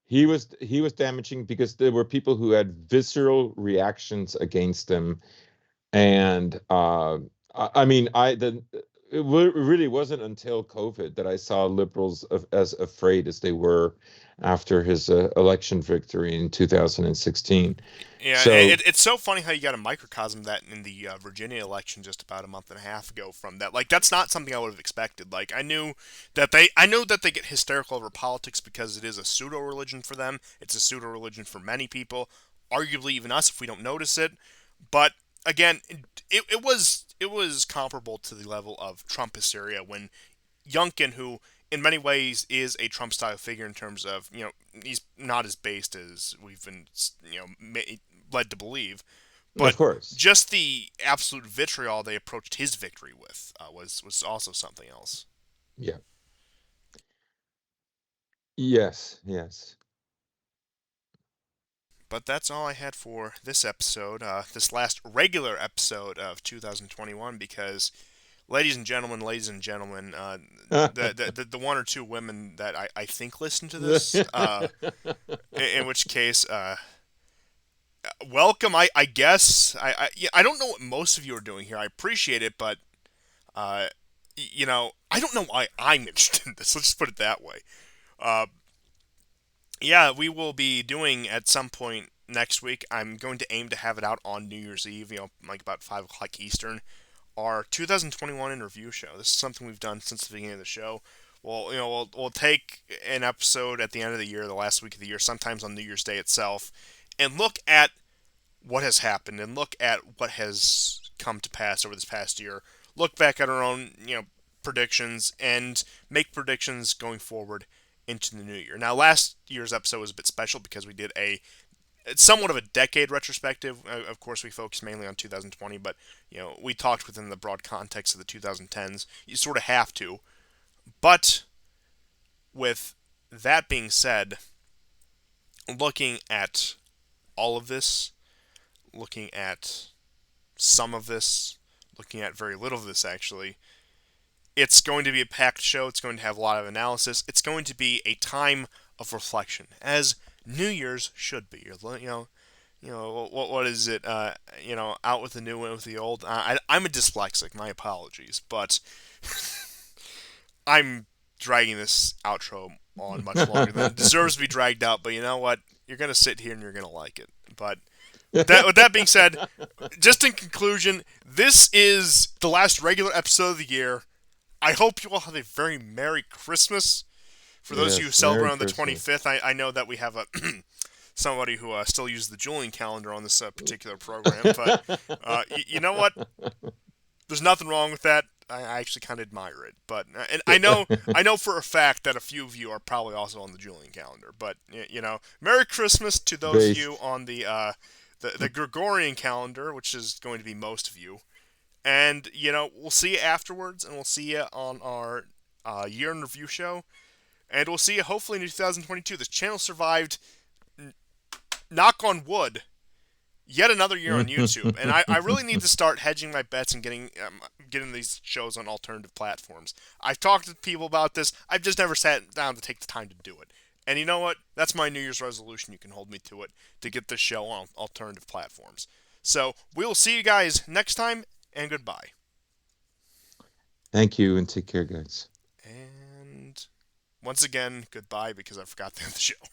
he was damaging because there were people who had visceral reactions against him, and I mean, really wasn't until COVID that I saw liberals as afraid as they were after his election victory in 2016. Yeah, So it's so funny how you got a microcosm of that in the Virginia election just about a month and a half ago. From that, like that's not something I would have expected. Like I know that they get hysterical over politics because it is a pseudo religion for them. It's a pseudo religion for many people, arguably even us if we don't notice it. But again, it was comparable to the level of Trump hysteria when Youngkin, who in many ways is a Trump style figure in terms of he's not as based as we've been led to believe, of but course, just the absolute vitriol they approached his victory with was also something else. yeah, yes, yes. But that's all I had for this episode, this last regular episode of 2021, because ladies and gentlemen, the one or two women that I think listen to this, in which case, welcome. I guess yeah, I don't know what most of you are doing here. I appreciate it, but uh, I don't know why I'm interested in this. Let's just put it that way. Uh, yeah, we will be doing at some point next week. I'm going to aim to have it out on New Year's Eve. Like about 5 o'clock Eastern. Our 2021 in review show. This is something we've done since the beginning of the show. Well, we'll take an episode at the end of the year, the last week of the year, sometimes on New Year's Day itself, and look at what has happened and look at what has come to pass over this past year. Look back at our own, predictions and make predictions going forward into the new year. Now, last year's episode was a bit special because we did a it's somewhat of a decade retrospective. Of course, we focused mainly on 2020, but we talked within the broad context of the 2010s. You sort of have to. But with that being said, looking at all of this, looking at some of this, looking at very little of this actually, it's going to be a packed show. It's going to have a lot of analysis. It's going to be a time of reflection, as New Year's should be. What is it? Out with the new, in with the old. I'm a dyslexic. My apologies, but I'm dragging this outro on much longer than it deserves to be dragged out. But you know what? You're gonna sit here and you're gonna like it. But with that being said, just in conclusion, this is the last regular episode of the year. I hope you all have a very Merry Christmas. For those of you who Yes, celebrate Merry on the Christmas. 25th, I know that we have a somebody who still uses the Julian calendar on this particular program, but you know what? There's nothing wrong with that. I actually kind of admire it, but and I know for a fact that a few of you are probably also on the Julian calendar. But Merry Christmas to those of you Based. on the Gregorian calendar, which is going to be most of you. And we'll see you afterwards, and we'll see you on our year in review show, and we'll see you hopefully in 2022. This channel survived, knock on wood, yet another year on YouTube, and I really need to start hedging my bets and getting these shows on alternative platforms. I've talked to people about this. I've just never sat down to take the time to do it. And you know what? That's my New Year's resolution. You can hold me to it, to get this show on alternative platforms. So we'll see you guys next time, and goodbye. Thank you and take care, guys. And once again, goodbye because I forgot to end the show.